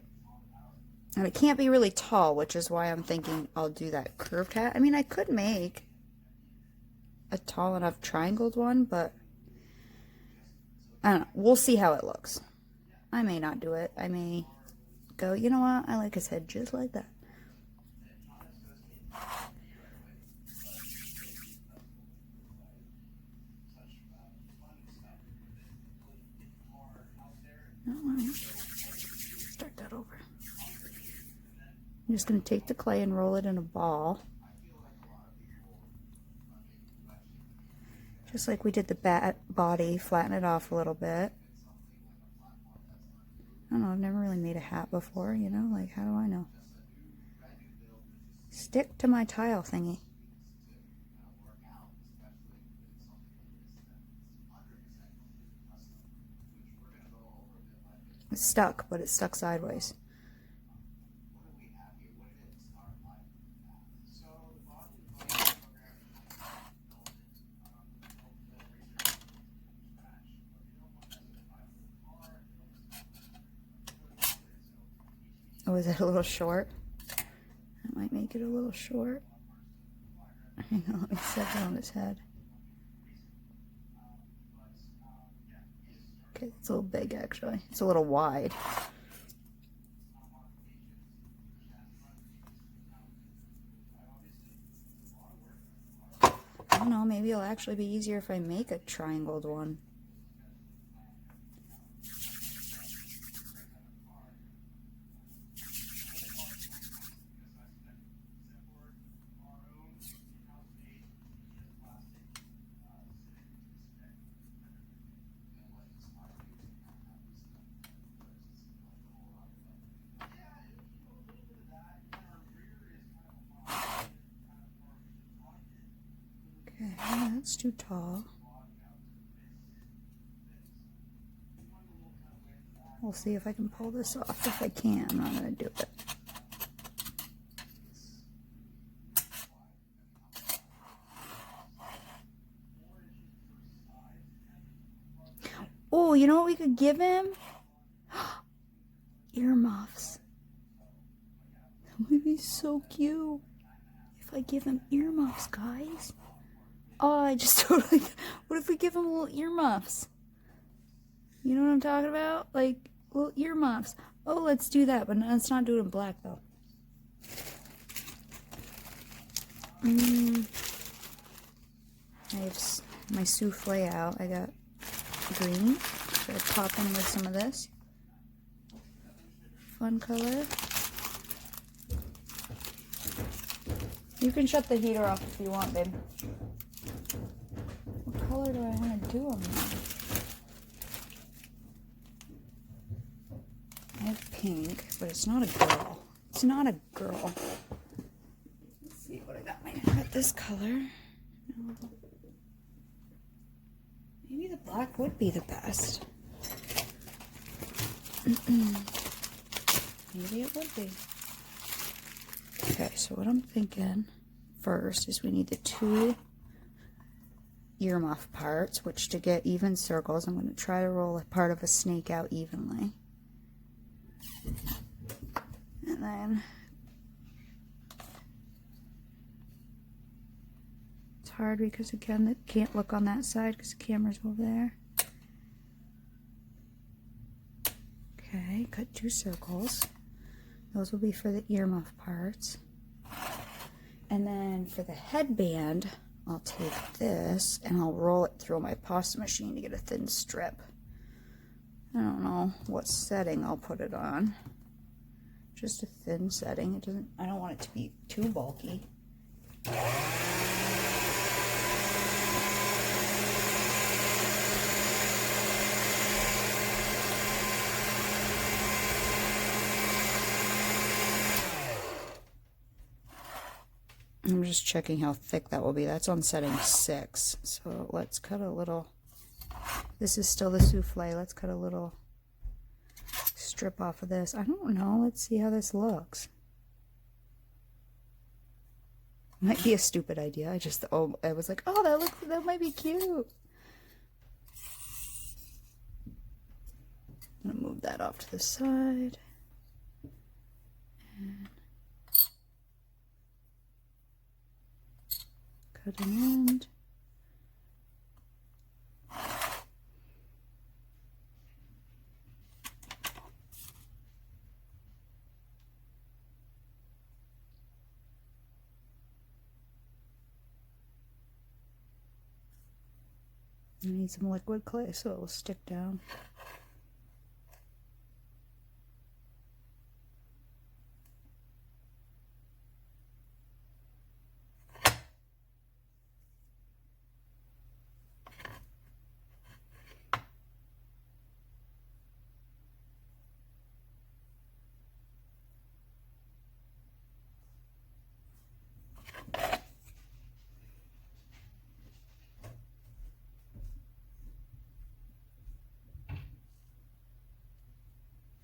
And it can't be really tall, which is why I'm thinking I'll do that curved hat. I mean, I could make a tall enough triangled one, but I don't know. We'll see how it looks. I may not do it. I may go, you know what? I like his head just like that. Start that over. I'm just going to take the clay and roll it in a ball. Just like we did the body, flatten it off a little bit. I don't know, I've never really made a hat before, you know, like how do I know? Stick to my tile thingy. It's stuck, but it's stuck sideways. Oh, is that a little short? That might make it a little short. Hang on, let me set it on his head. Okay, it's a little big actually. It's a little wide. I don't know, maybe it'll actually be easier if I make a triangled one. Okay, that's too tall. We'll see if I can pull this off. If I can, I'm not going to do it. Oh, you know what we could give him? Earmuffs. That would be so cute if I give him earmuffs, guys. Oh, I just totally... What if we give him little earmuffs? You know what I'm talking about? Like, little earmuffs. Oh, let's do that, but let's not do it in black, though. I have my souffle out. I got green. So I pop in with some of this. Fun color. You can shut the heater off if you want, babe. What color do I want to do them now? I have pink, but it's not a girl. It's not a girl. Let's see what I got. I got this color. Maybe the black would be the best. Maybe it would be. Okay, so what I'm thinking first is we need the two earmuff parts, which to get even circles, I'm going to try to roll a part of a snake out evenly. And then it's hard because again, it can't look on that side because the camera's over there. Okay. cut 2 circles. Those will be for the earmuff parts. And then for the headband, I'll take this and I'll roll it through my pasta machine to get a thin strip. I don't know what setting I'll put it on. Just a thin setting. I don't want it to be too bulky. I'm just checking how thick that will be. That's on setting 6. So let's cut a little. This is still the souffle. Let's cut a little strip off of this. I don't know. Let's see how this looks. Might be a stupid idea. I was like, oh, that might be cute. I'm gonna move that off to the side. And cut an end. I need some liquid clay so it will stick down.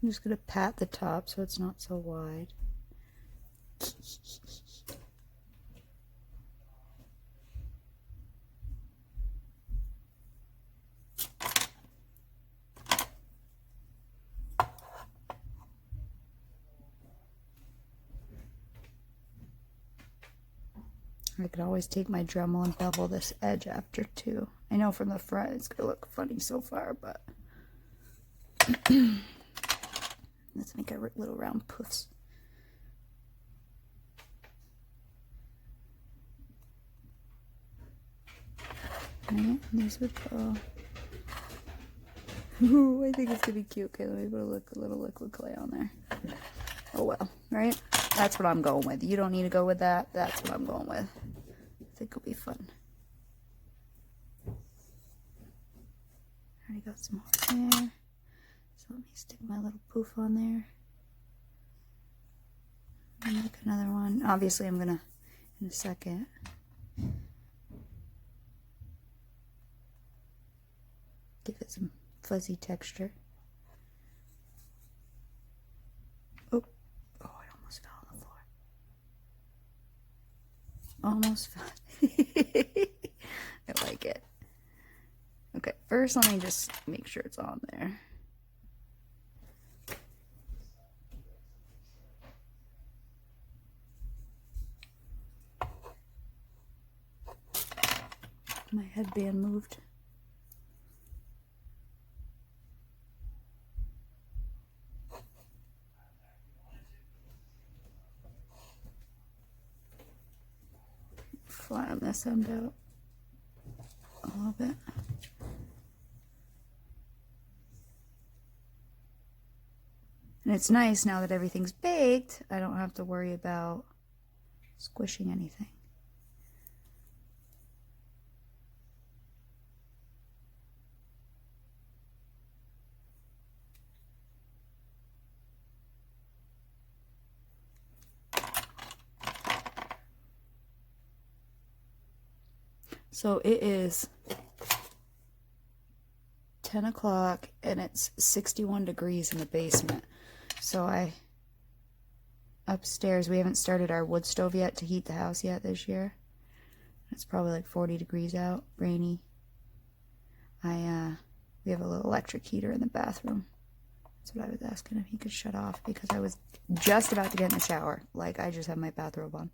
I'm just going to pat the top so it's not so wide. I could always take my Dremel and bevel this edge after too. I know from the front it's going to look funny so far, but let's make our little round poofs. Right, these would go. Ooh, I think it's gonna be cute. Okay, let me put a little liquid clay on there. Oh well, right? That's what I'm going with. You don't need to go with that. That's what I'm going with. I think it'll be fun. Already got some more there. So let me stick my little poof on there. And make another one. Obviously I'm gonna, in a second, give it some fuzzy texture. Oh, it almost fell on the floor. Almost fell. I like it. Okay, first let me just make sure it's on there. My headband moved. Flatten this end out a little bit. And it's nice now that everything's baked, I don't have to worry about squishing anything. So it is 10 o'clock and it's 61 degrees in the basement. So upstairs, we haven't started our wood stove yet to heat the house yet this year. It's probably like 40 degrees out, rainy. We have a little electric heater in the bathroom. That's what I was asking if he could shut off because I was just about to get in the shower. Like, I just have my bathrobe on.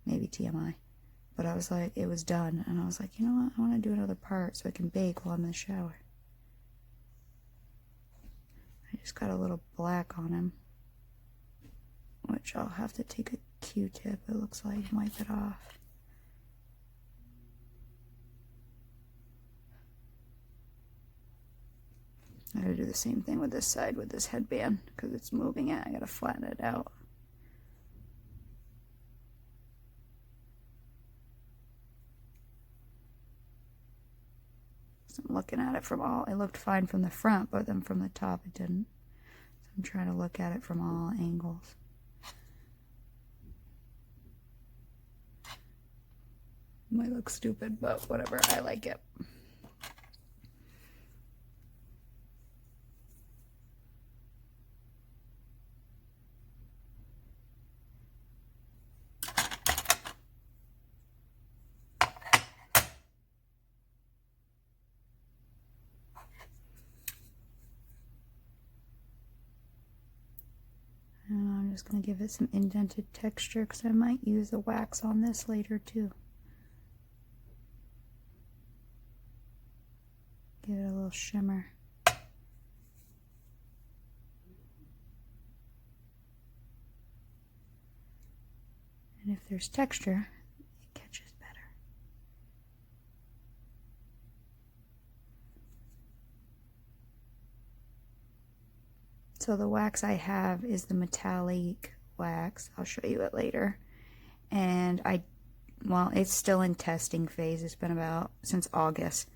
Maybe TMI. But I was like, it was done. And I was like, you know what? I want to do another part so I can bake while I'm in the shower. I just got a little black on him, which I'll have to take a Q-tip, it looks like, wipe it off. I gotta do the same thing with this side with this headband because it's moving it. I gotta flatten it out. So I'm looking at it from all, it looked fine from the front, but then from the top it didn't. So I'm trying to look at it from all angles. Might look stupid, but whatever, I like it. And I'm just going to give it some indented texture because I might use the wax on this later too. Give it a little shimmer. And if there's texture, it catches better. So the wax I have is the metallic wax. I'll show you it later. And well, it's still in testing phase. It's been about, since August.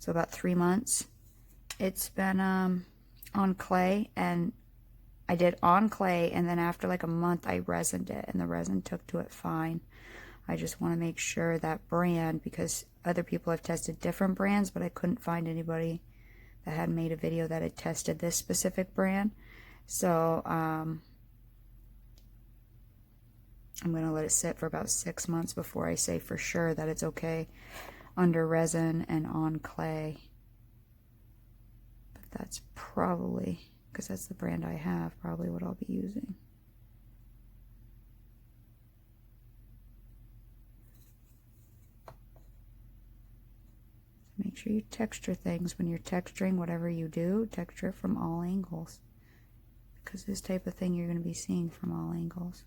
So about 3 months. It's been on clay, and I did on clay, and then after like a month I resined it, and the resin took to it fine. I just want to make sure that brand, because other people have tested different brands, but I couldn't find anybody that had made a video that had tested this specific brand. So I'm going to let it sit for about 6 months before I say for sure that it's okay under resin and on clay. But that's probably, because that's the brand I have, probably what I'll be using. Make sure you texture things when you're texturing. Whatever you do, texture it from all angles, because this type of thing you're going to be seeing from all angles.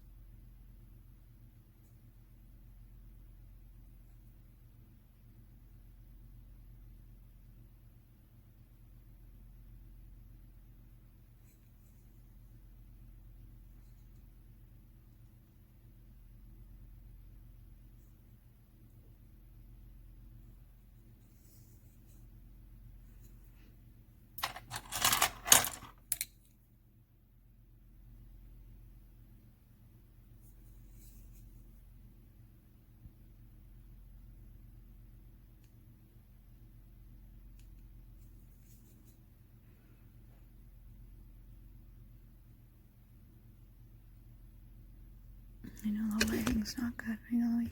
I know the lighting's not good. Hang on, let me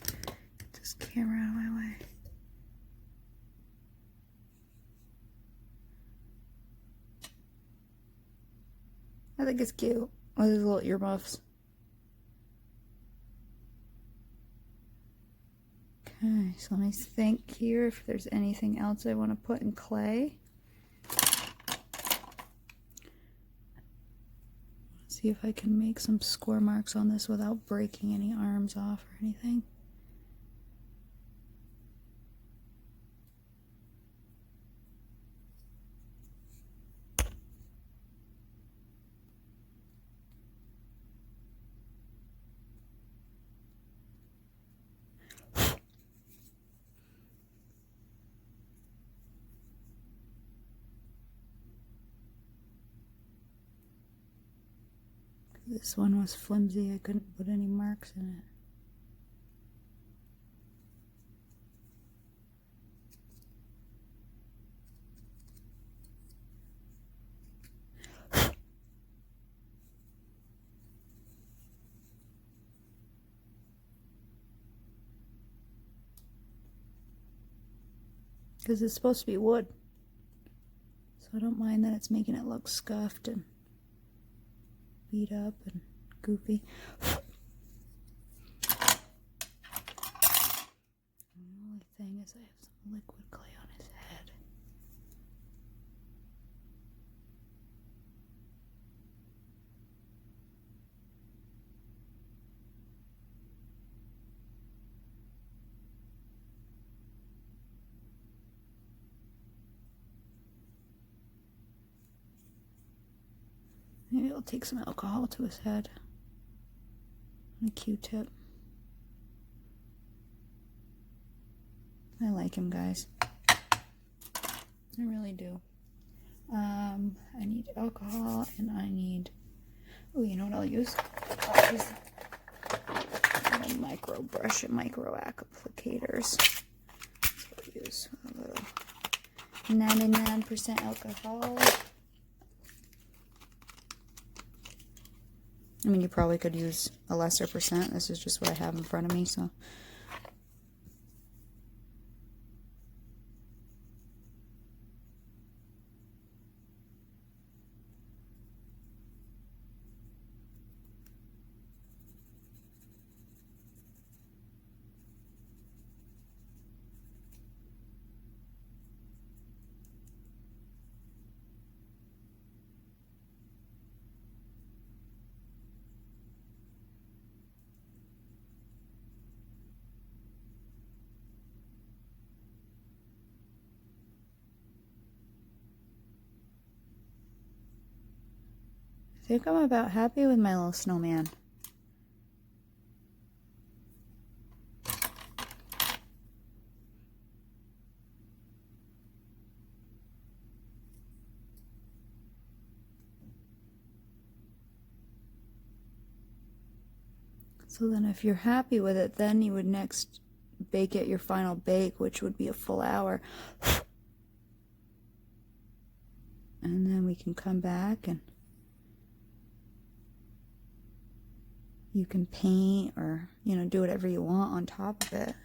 get this camera out of my way. I think it's cute with his little earmuffs. Okay, so let me think here if there's anything else I want to put in clay. See if I can make some score marks on this without breaking any arms off or anything. This one was flimsy, I couldn't put any marks in it. Because it's supposed to be wood. So I don't mind that it's making it look scuffed and beat up and goofy. The only thing is I have some liquid clay on his head. Maybe I'll take some alcohol to his head. And a Q-tip. I like him, guys. I really do. I need alcohol and I need, oh, you know what I'll use? I'll use a micro brush and micro applicators. So I'll use a little 99% alcohol. I mean, you probably could use a lesser percent. This is just what I have in front of me, so. I think I'm about happy with my little snowman. So then if you're happy with it, then you would next bake it your final bake, which would be a full hour. And then we can come back and you can paint or, you know, do whatever you want on top of it.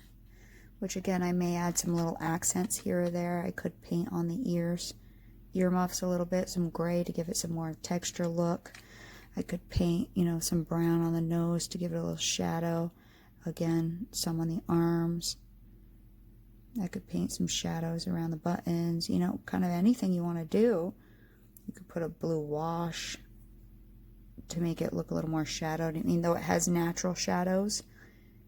Which again, I may add some little accents here or there. I could paint on the ears, earmuffs a little bit, some gray to give it some more texture look. I could paint, you know, some brown on the nose to give it a little shadow. Again, some on the arms. I could paint some shadows around the buttons, you know, kind of anything you want to do. You could put a blue wash to make it look a little more shadowed. I mean, though it has natural shadows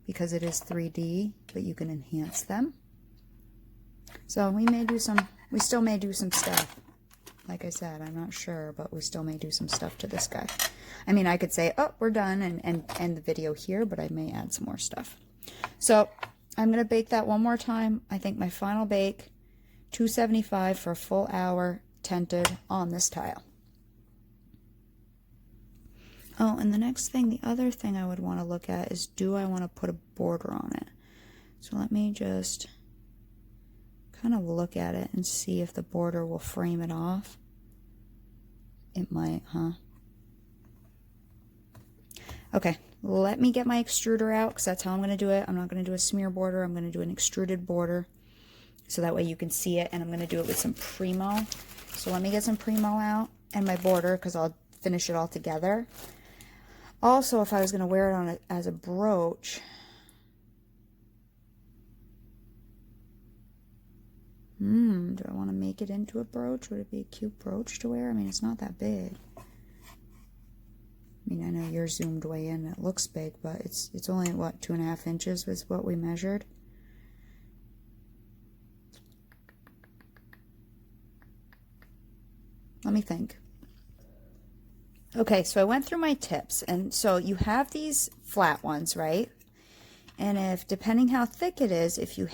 because it is 3D, but you can enhance them. So we still may do some stuff. Like I said, I'm not sure, but we still may do some stuff to this guy. I mean, I could say, oh, we're done and end the video here, but I may add some more stuff. So I'm going to bake that one more time. I think my final bake, 275 for a full hour, tinted on this tile. Oh, and the next thing, the other thing I would want to look at is, do I want to put a border on it? So let me just kind of look at it and see if the border will frame it off. It might, huh? Okay, let me get my extruder out because that's how I'm going to do it. I'm not going to do a smear border. I'm going to do an extruded border so that way you can see it, and I'm going to do it with some Primo. So let me get some Primo out and my border because I'll finish it all together. Also, if I was going to wear it on as a brooch, do I want to make it into a brooch? Would it be a cute brooch to wear? I mean, it's not that big. I mean, I know you're zoomed way in. It looks big, but it's only, what, 2.5 inches was what we measured. Let me think. Okay, so I went through my tips, and so you have these flat ones, right? And if, depending how thick it is, if you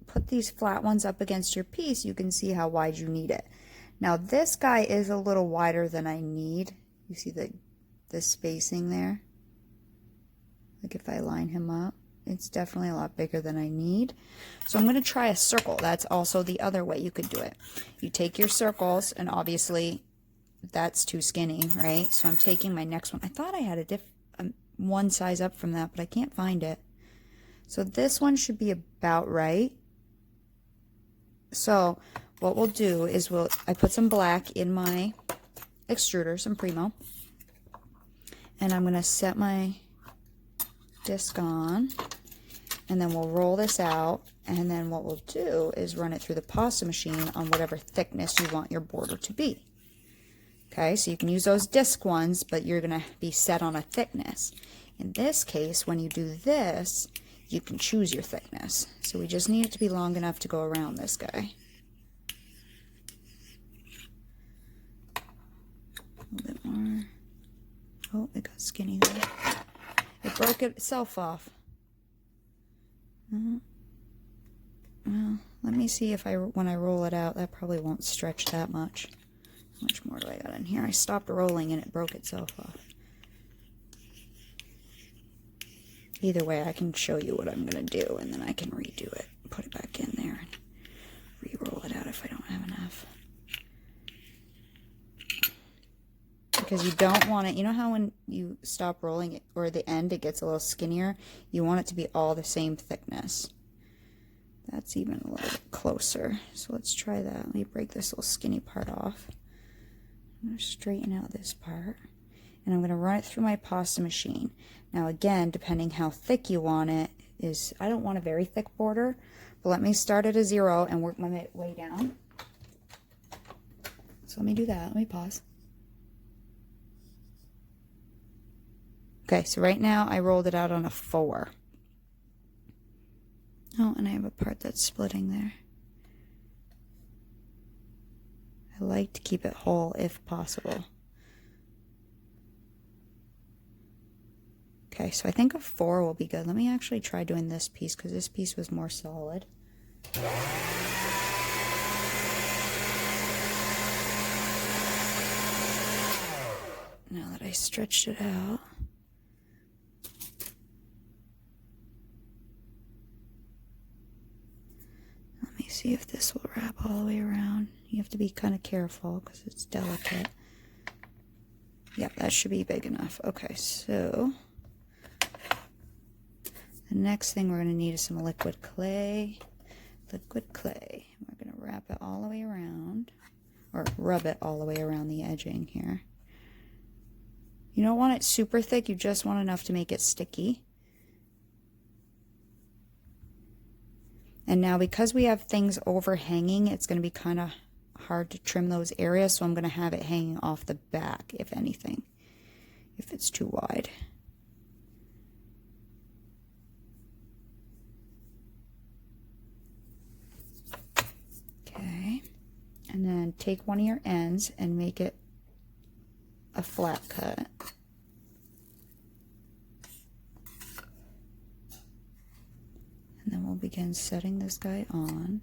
put these flat ones up against your piece, you can see how wide you need it. Now this guy is a little wider than I need. You see the spacing there? Like if I line him up, it's definitely a lot bigger than I need. So I'm going to try a circle. That's also the other way you could do it. You take your circles, and obviously that's too skinny, right? So I'm taking my next one. I thought I had one size up from that, but I can't find it. So this one should be about right. So what we'll do is I put some black in my extruder, some Primo, and I'm going to set my disc on, and then we'll roll this out, and then what we'll do is run it through the pasta machine on whatever thickness you want your border to be. Okay, so you can use those disc ones, but you're going to be set on a thickness. In this case, when you do this, you can choose your thickness. So we just need it to be long enough to go around this guy. A little bit more. Oh, it got skinny there. It broke itself off. Well, let me see if when I roll it out, that probably won't stretch that much. How much more do I got in here? I stopped rolling and it broke itself off. Either way, I can show you what I'm going to do, and then I can redo it. Put it back in there and re-roll it out if I don't have enough. Because you don't want it, you know how when you stop rolling it, or the end, it gets a little skinnier? You want it to be all the same thickness. That's even a little bit closer. So let's try that. Let me break this little skinny part off. I'm going to straighten out this part. And I'm going to run it through my pasta machine. Now again, depending how thick you want it, I don't want a very thick border, but let me start at a 0 and work my way down. So let me do that. Let me pause. Okay, so right now I rolled it out on a 4. Oh, and I have a part that's splitting there. I like to keep it whole if possible. Okay, so I think a 4 will be good. Let me actually try doing this piece because this piece was more solid. Now that I stretched it out. Let me see if this will wrap all the way around. You have to be kind of careful because it's delicate. Yep, that should be big enough. Okay, so the next thing we're going to need is some liquid clay. Liquid clay. We're going to wrap it all the way around, or rub it all the way around the edging here. You don't want it super thick, you just want enough to make it sticky. And now because we have things overhanging, it's going to be kind of hard to trim those areas, so I'm going to have it hanging off the back, if anything, if it's too wide. Okay, and then take one of your ends and make it a flat cut. And then we'll begin setting this guy on.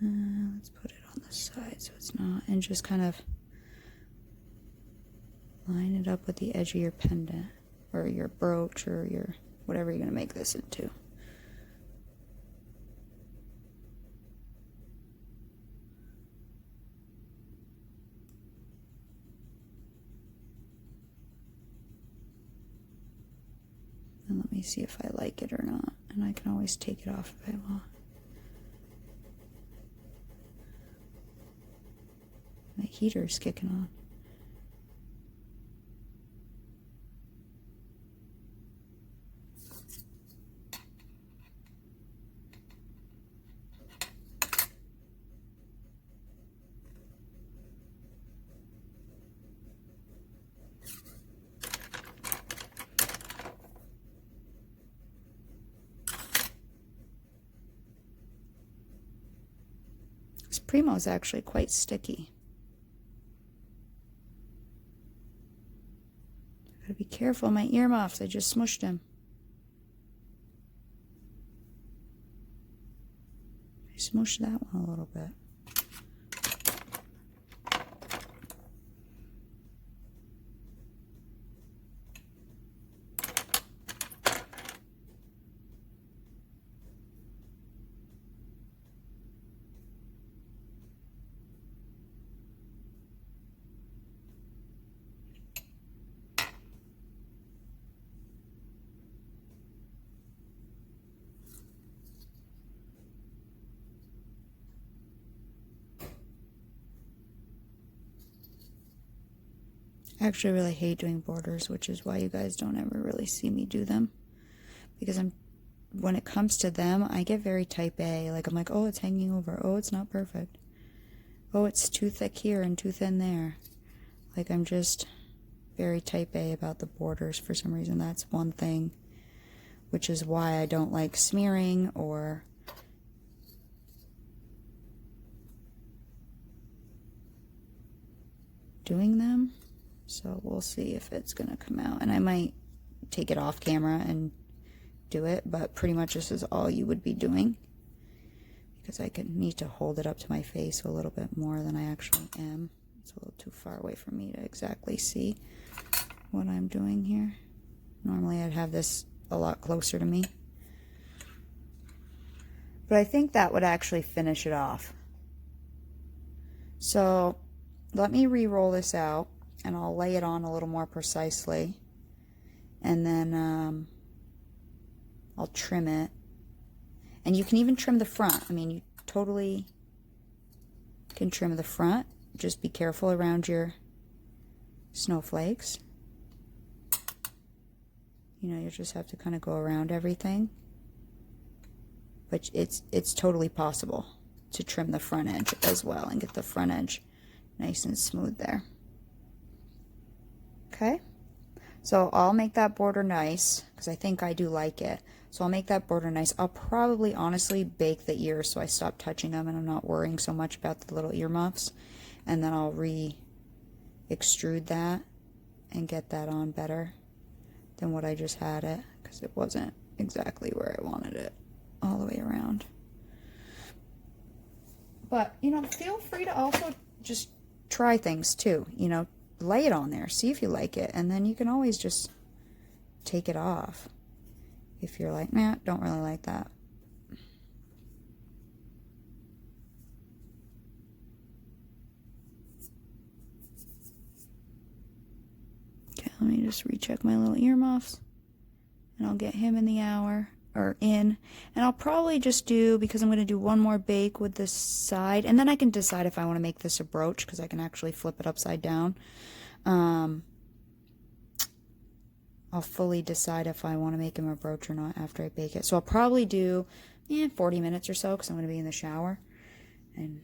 Let's put it on the side so it's not, and just kind of line it up with the edge of your pendant, or your brooch, or your whatever you're going to make this into. And let me see if I like it or not. And I can always take it off if I want. My heater's kicking on. This Primo is actually quite sticky. Gotta be careful, my earmuffs, I just smushed him. I smushed that one a little bit. I actually really hate doing borders, which is why you guys don't ever really see me do them. Because when it comes to them, I get very type A. Like, I'm like, oh, it's hanging over. Oh, it's not perfect. Oh, it's too thick here and too thin there. Like, I'm just very type A about the borders for some reason. That's one thing, which is why I don't like smearing or doing them. So we'll see if it's gonna come out, and I might take it off camera and do it, but pretty much this is all you would be doing, because I could need to hold it up to my face a little bit more than I actually am. It's a little too far away for me to exactly see what I'm doing here. Normally I'd have this a lot closer to me, but I think that would actually finish it off. So let me re-roll this out and I'll lay it on a little more precisely, and then I'll trim it. And you can even trim the front. I mean, you totally can trim the front. Just be careful around your snowflakes. You know, you just have to kind of go around everything. But it's totally possible to trim the front edge as well and get the front edge nice and smooth there. Okay, so I'll make that border nice because I think I do like it. So I'll make that border nice. I'll probably honestly bake the ears so I stop touching them and I'm not worrying so much about the little earmuffs. And then I'll re-extrude that and get that on better than what I just had it, because it wasn't exactly where I wanted it all the way around. But, you know, feel free to also just try things too. You know, lay it on there, see if you like it, and then you can always just take it off if you're like, nah, don't really like that. Okay, let me just recheck my little earmuffs, and I'll get him in the hour, or in, and I'll probably just do, because I'm going to do one more bake with this side, and then I can decide if I want to make this a brooch, because I can actually flip it upside down. I'll fully decide if I want to make him a brooch or not after I bake it. So I'll probably do 40 minutes or so, because I'm going to be in the shower, and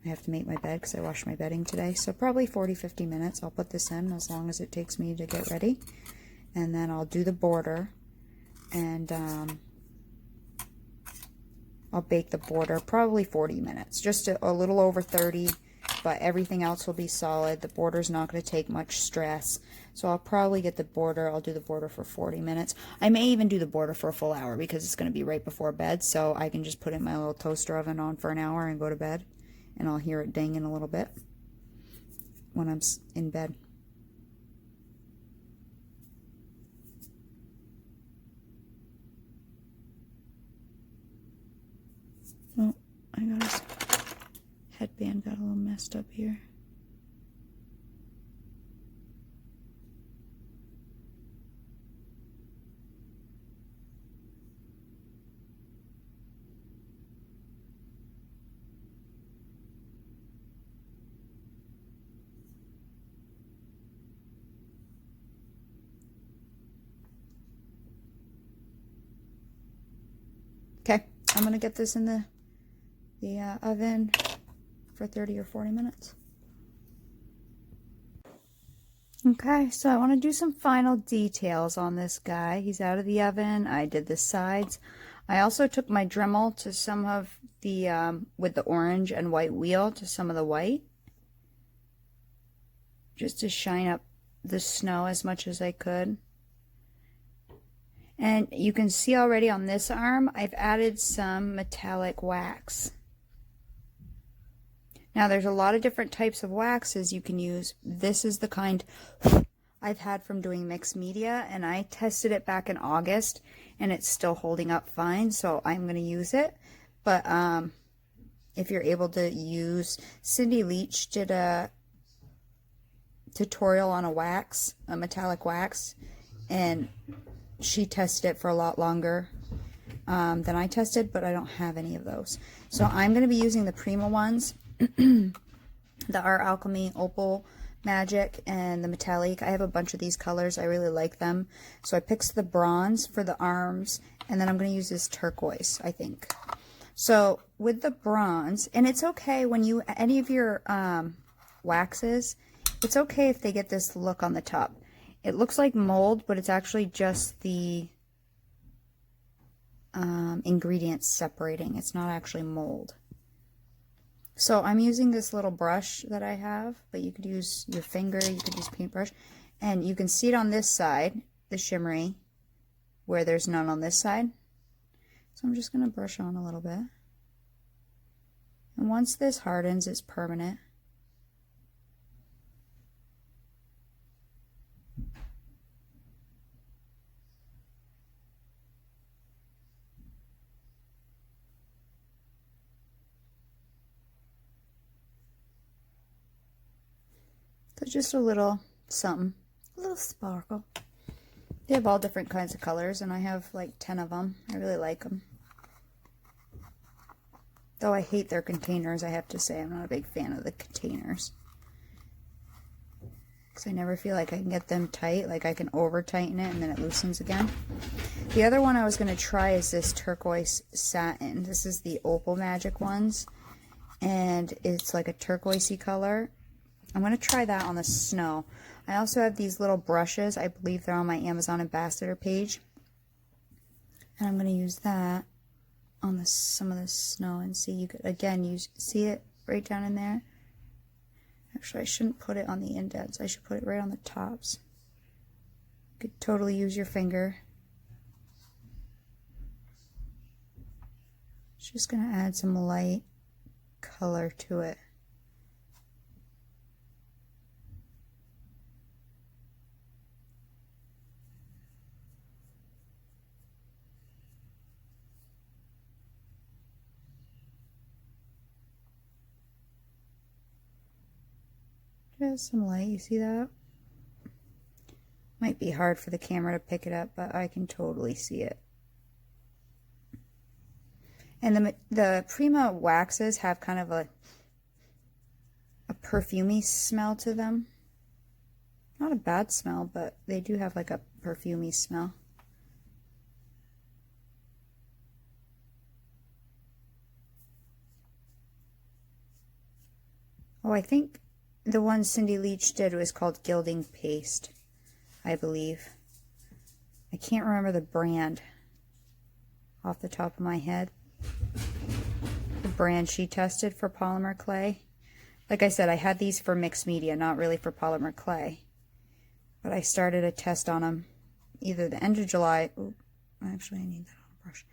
I have to make my bed because I washed my bedding today. So probably 40-50 minutes. I'll put this in as long as it takes me to get ready, and then I'll do the border, and I'll bake the border probably 40 minutes, just a little over 30, but everything else will be solid. The border's not going to take much stress, so I'll probably get the border. I'll do the border for 40 minutes. I may even do the border for a full hour because it's going to be right before bed, so I can just put in my little toaster oven on for an hour and go to bed, and I'll hear it ding in a little bit when I'm in bed. Oh, I got his headband got a little messed up here. Okay, I'm gonna get this in the oven for 30 or 40 minutes. Okay, so I want to do some final details on this guy. He's out of the oven. I did the sides. I also took my Dremel to some of the, with the orange and white wheel, to some of the white, just to shine up the snow as much as I could. And you can see already on this arm, I've added some metallic wax. Now there's a lot of different types of waxes you can use. This is the kind I've had from doing mixed media, and I tested it back in August and it's still holding up fine, so I'm going to use it. But if you're able to use, Cindy Leach did a tutorial on a metallic wax, and she tested it for a lot longer than I tested, but I don't have any of those. So I'm going to be using the Prima ones. The Art Alchemy Opal Magic and the Metallic. I have a bunch of these colors. I really like them. So I picked the bronze for the arms, and then I'm going to use this turquoise, I think. So with the bronze, and it's okay when you, any of your waxes, it's okay if they get this look on the top. It looks like mold, but it's actually just the ingredients separating. It's not actually mold. So I'm using this little brush that I have, but you could use your finger, you could use paintbrush, and you can see it on this side, the shimmery, where there's none on this side. So I'm just going to brush on a little bit. And once this hardens, it's permanent. So just a little something, a little sparkle. They have all different kinds of colors, and I have like 10 of them. I really like them. Though I hate their containers, I have to say. I'm not a big fan of the containers. Because I never feel like I can get them tight. Like I can over tighten it and then it loosens again. The other one I was going to try is this turquoise satin. This is the Opal Magic ones. And it's like a turquoisey color. I'm going to try that on the snow. I also have these little brushes. I believe they're on my Amazon Ambassador page. And I'm going to use that on some of the snow and see. You could, again, you see it right down in there. Actually, I shouldn't put it on the indents. I should put it right on the tops. You could totally use your finger. Just going to add some light color to it. Just some light, you see that? Might be hard for the camera to pick it up, but I can totally see it. And the Prima waxes have kind of a perfumey smell to them. Not a bad smell, but they do have like a perfumey smell. Oh, I think the one Cindy Leach did was called Gilding Paste, I believe. I can't remember the brand off the top of my head. The brand she tested for polymer clay. Like I said, I had these for mixed media, not really for polymer clay. But I started a test on them either the end of July. Ooh, actually, I need that on a brush.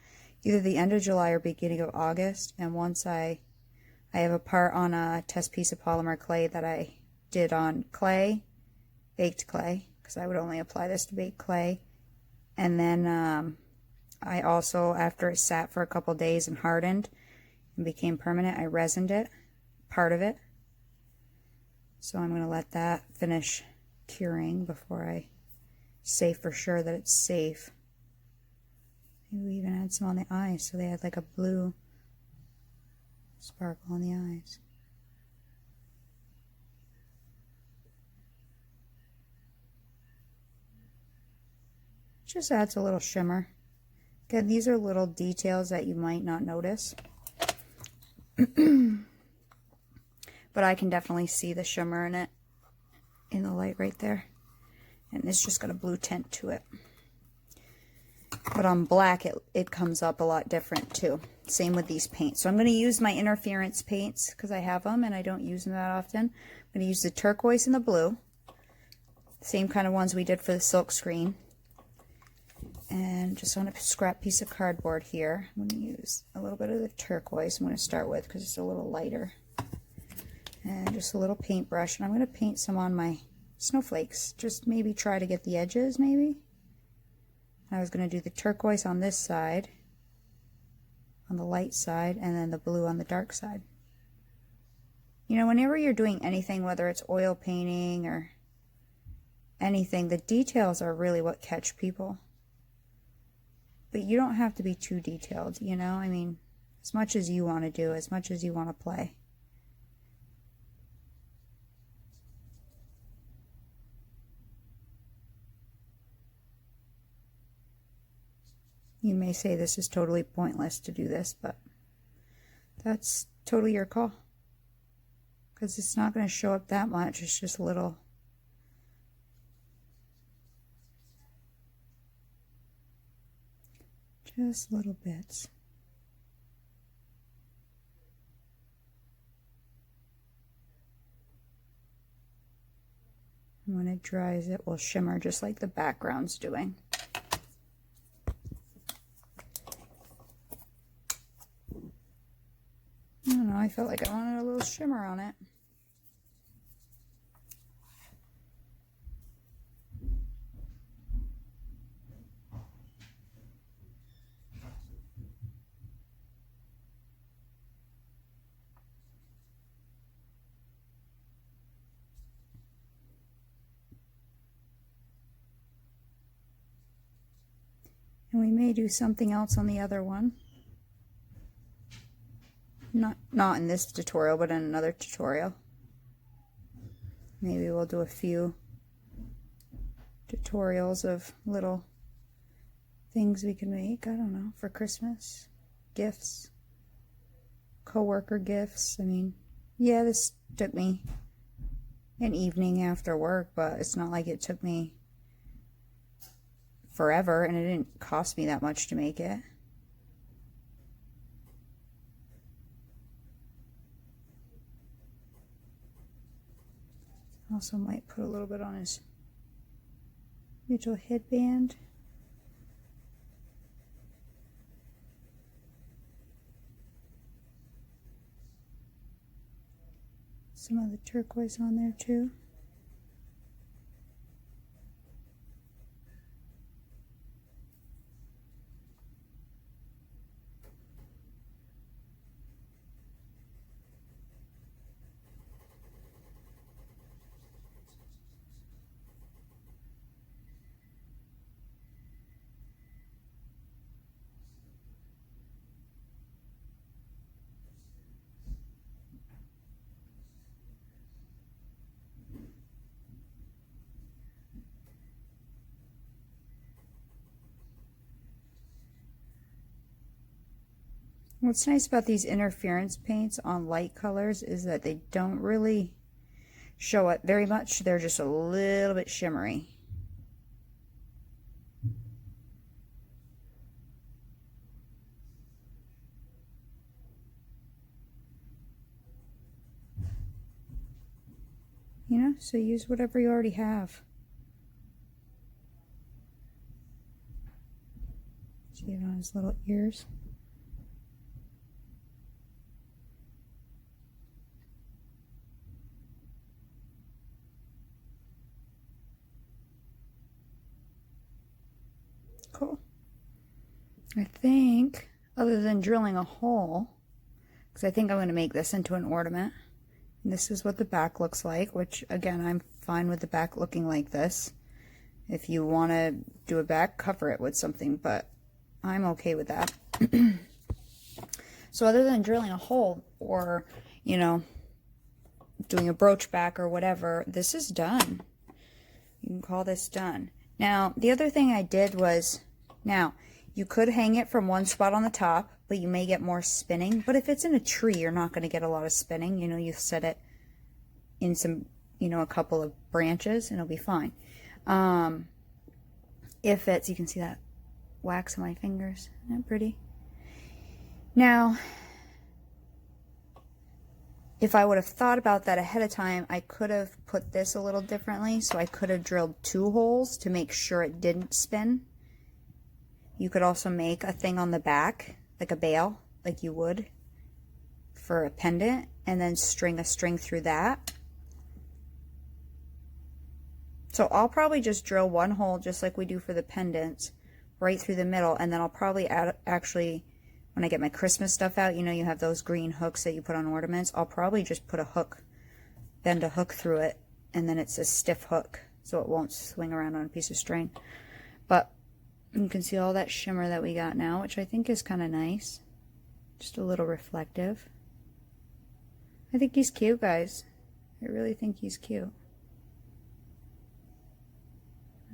Either the end of July or beginning of August. And once I have a part on a test piece of polymer clay that I did on clay, baked clay, because I would only apply this to baked clay. And then I also, after it sat for a couple days and hardened and became permanent, I resined it, part of it. So I'm going to let that finish curing before I say for sure that it's safe. Maybe we even had some on the eyes, so they had like a blue sparkle on the eyes. Just adds a little shimmer. Again, these are little details that you might not notice. But I can definitely see the shimmer in it, in the light right there. And it's just got a blue tint to it. But on black, it comes up a lot different too. Same with these paints. So I'm going to use my interference paints because I have them and I don't use them that often. I'm going to use the turquoise and the blue. Same kind of ones we did for the silk screen. And just on a scrap piece of cardboard here, I'm going to use a little bit of the turquoise I'm going to start with because it's a little lighter. And just a little paintbrush. And I'm going to paint some on my snowflakes. Just maybe try to get the edges, maybe. I was going to do the turquoise on this side, on the light side, and then the blue on the dark side. You know, whenever you're doing anything, whether it's oil painting or anything, the details are really what catch people. But you don't have to be too detailed, you know? I mean, as much as you want to do, as much as you want to play. You may say this is totally pointless to do this, but that's totally your call. Because it's not going to show up that much, it's just little. Just little bits. it dries, it will shimmer just like the background's doing. I don't know, I felt like I wanted a little shimmer on it. And we may do something else on the other one. Not in this tutorial, but in another tutorial. Maybe we'll do a few tutorials of little things we can make, I don't know, for Christmas. Gifts. Coworker gifts. I mean, yeah, this took me an evening after work, but it's not like it took me forever, and it didn't cost me that much to make it. Also might put a little bit on his little headband. Some of the turquoise on there too. What's nice about these interference paints on light colors is that they don't really show it very much. They're just a little bit shimmery. You know, so use whatever you already have. See it on his little ears. Cool. I think, other than drilling a hole, because I think I'm going to make this into an ornament. And this is what the back looks like, which again, I'm fine with the back looking like this. If you want to do a back, cover it with something, but I'm okay with that. So other than drilling a hole or, you know, doing a brooch back or whatever, this is done. You can call this done. Now, the other thing I did was, now, you could hang it from one spot on the top, but you may get more spinning. But if it's in a tree, you're not going to get a lot of spinning. You know, you set it in some, you know, a couple of branches, and it'll be fine. If it's, you can see that wax on my fingers. Isn't that pretty? Now, if I would have thought about that ahead of time, I could have put this a little differently. So I could have drilled 2 holes to make sure it didn't spin. You could also make a thing on the back, like a bail, like you would for a pendant, and then string a string through that. So I'll probably just drill 1 hole, just like we do for the pendants, right through the middle, and then I'll probably add, actually, when I get my Christmas stuff out, you know, you have those green hooks that you put on ornaments. I'll probably just put a hook, bend a hook through it, and then it's a stiff hook, so it won't swing around on a piece of string. But you can see all that shimmer that we got now, which I think is kind of nice. Just a little reflective. I think he's cute, guys. I really think he's cute.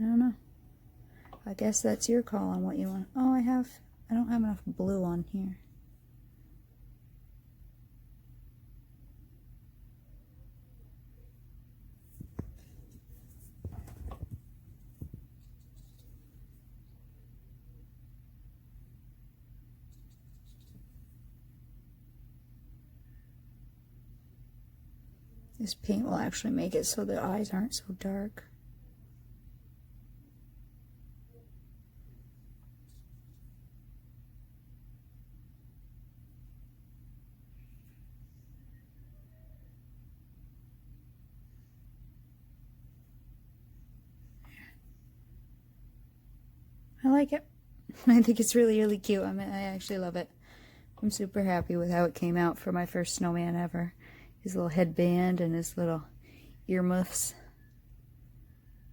I don't know. I guess that's your call on what you want. Oh, I don't have enough blue on here. This paint will actually make it so the eyes aren't so dark. I like it. I think it's really, really cute. I actually love it. I'm super happy with how it came out for my first snowman ever. His little headband and his little earmuffs.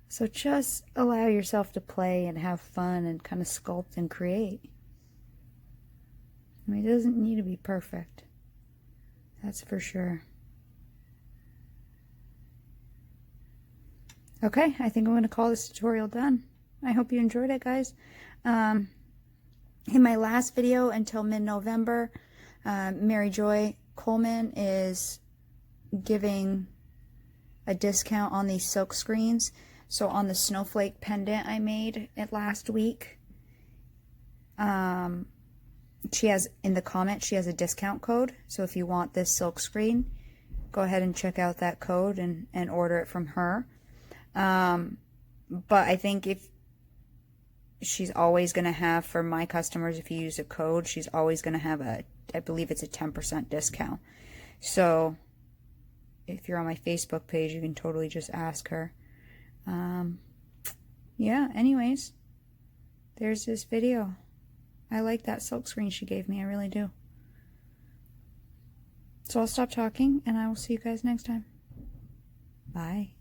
So just allow yourself to play and have fun and kind of sculpt and create. I mean, it doesn't need to be perfect. That's for sure. Okay, I think I'm going to call this tutorial done. I hope you enjoyed it, guys. In my last video until mid-November, Mary Joy Coleman is giving a discount on these silk screens. So on the snowflake pendant I made it last week, she has, in the comments, she has a discount code. So if you want this silk screen, go ahead and check out that code and order it from her. But I think if she's always going to have, for my customers, if you use a code, she's always going to have I believe it's a 10% discount. So if you're on my Facebook page, you can totally just ask her. Yeah, anyways, there's this video. I like that silk screen she gave me. I really do. So I'll stop talking and I will see you guys next time. Bye.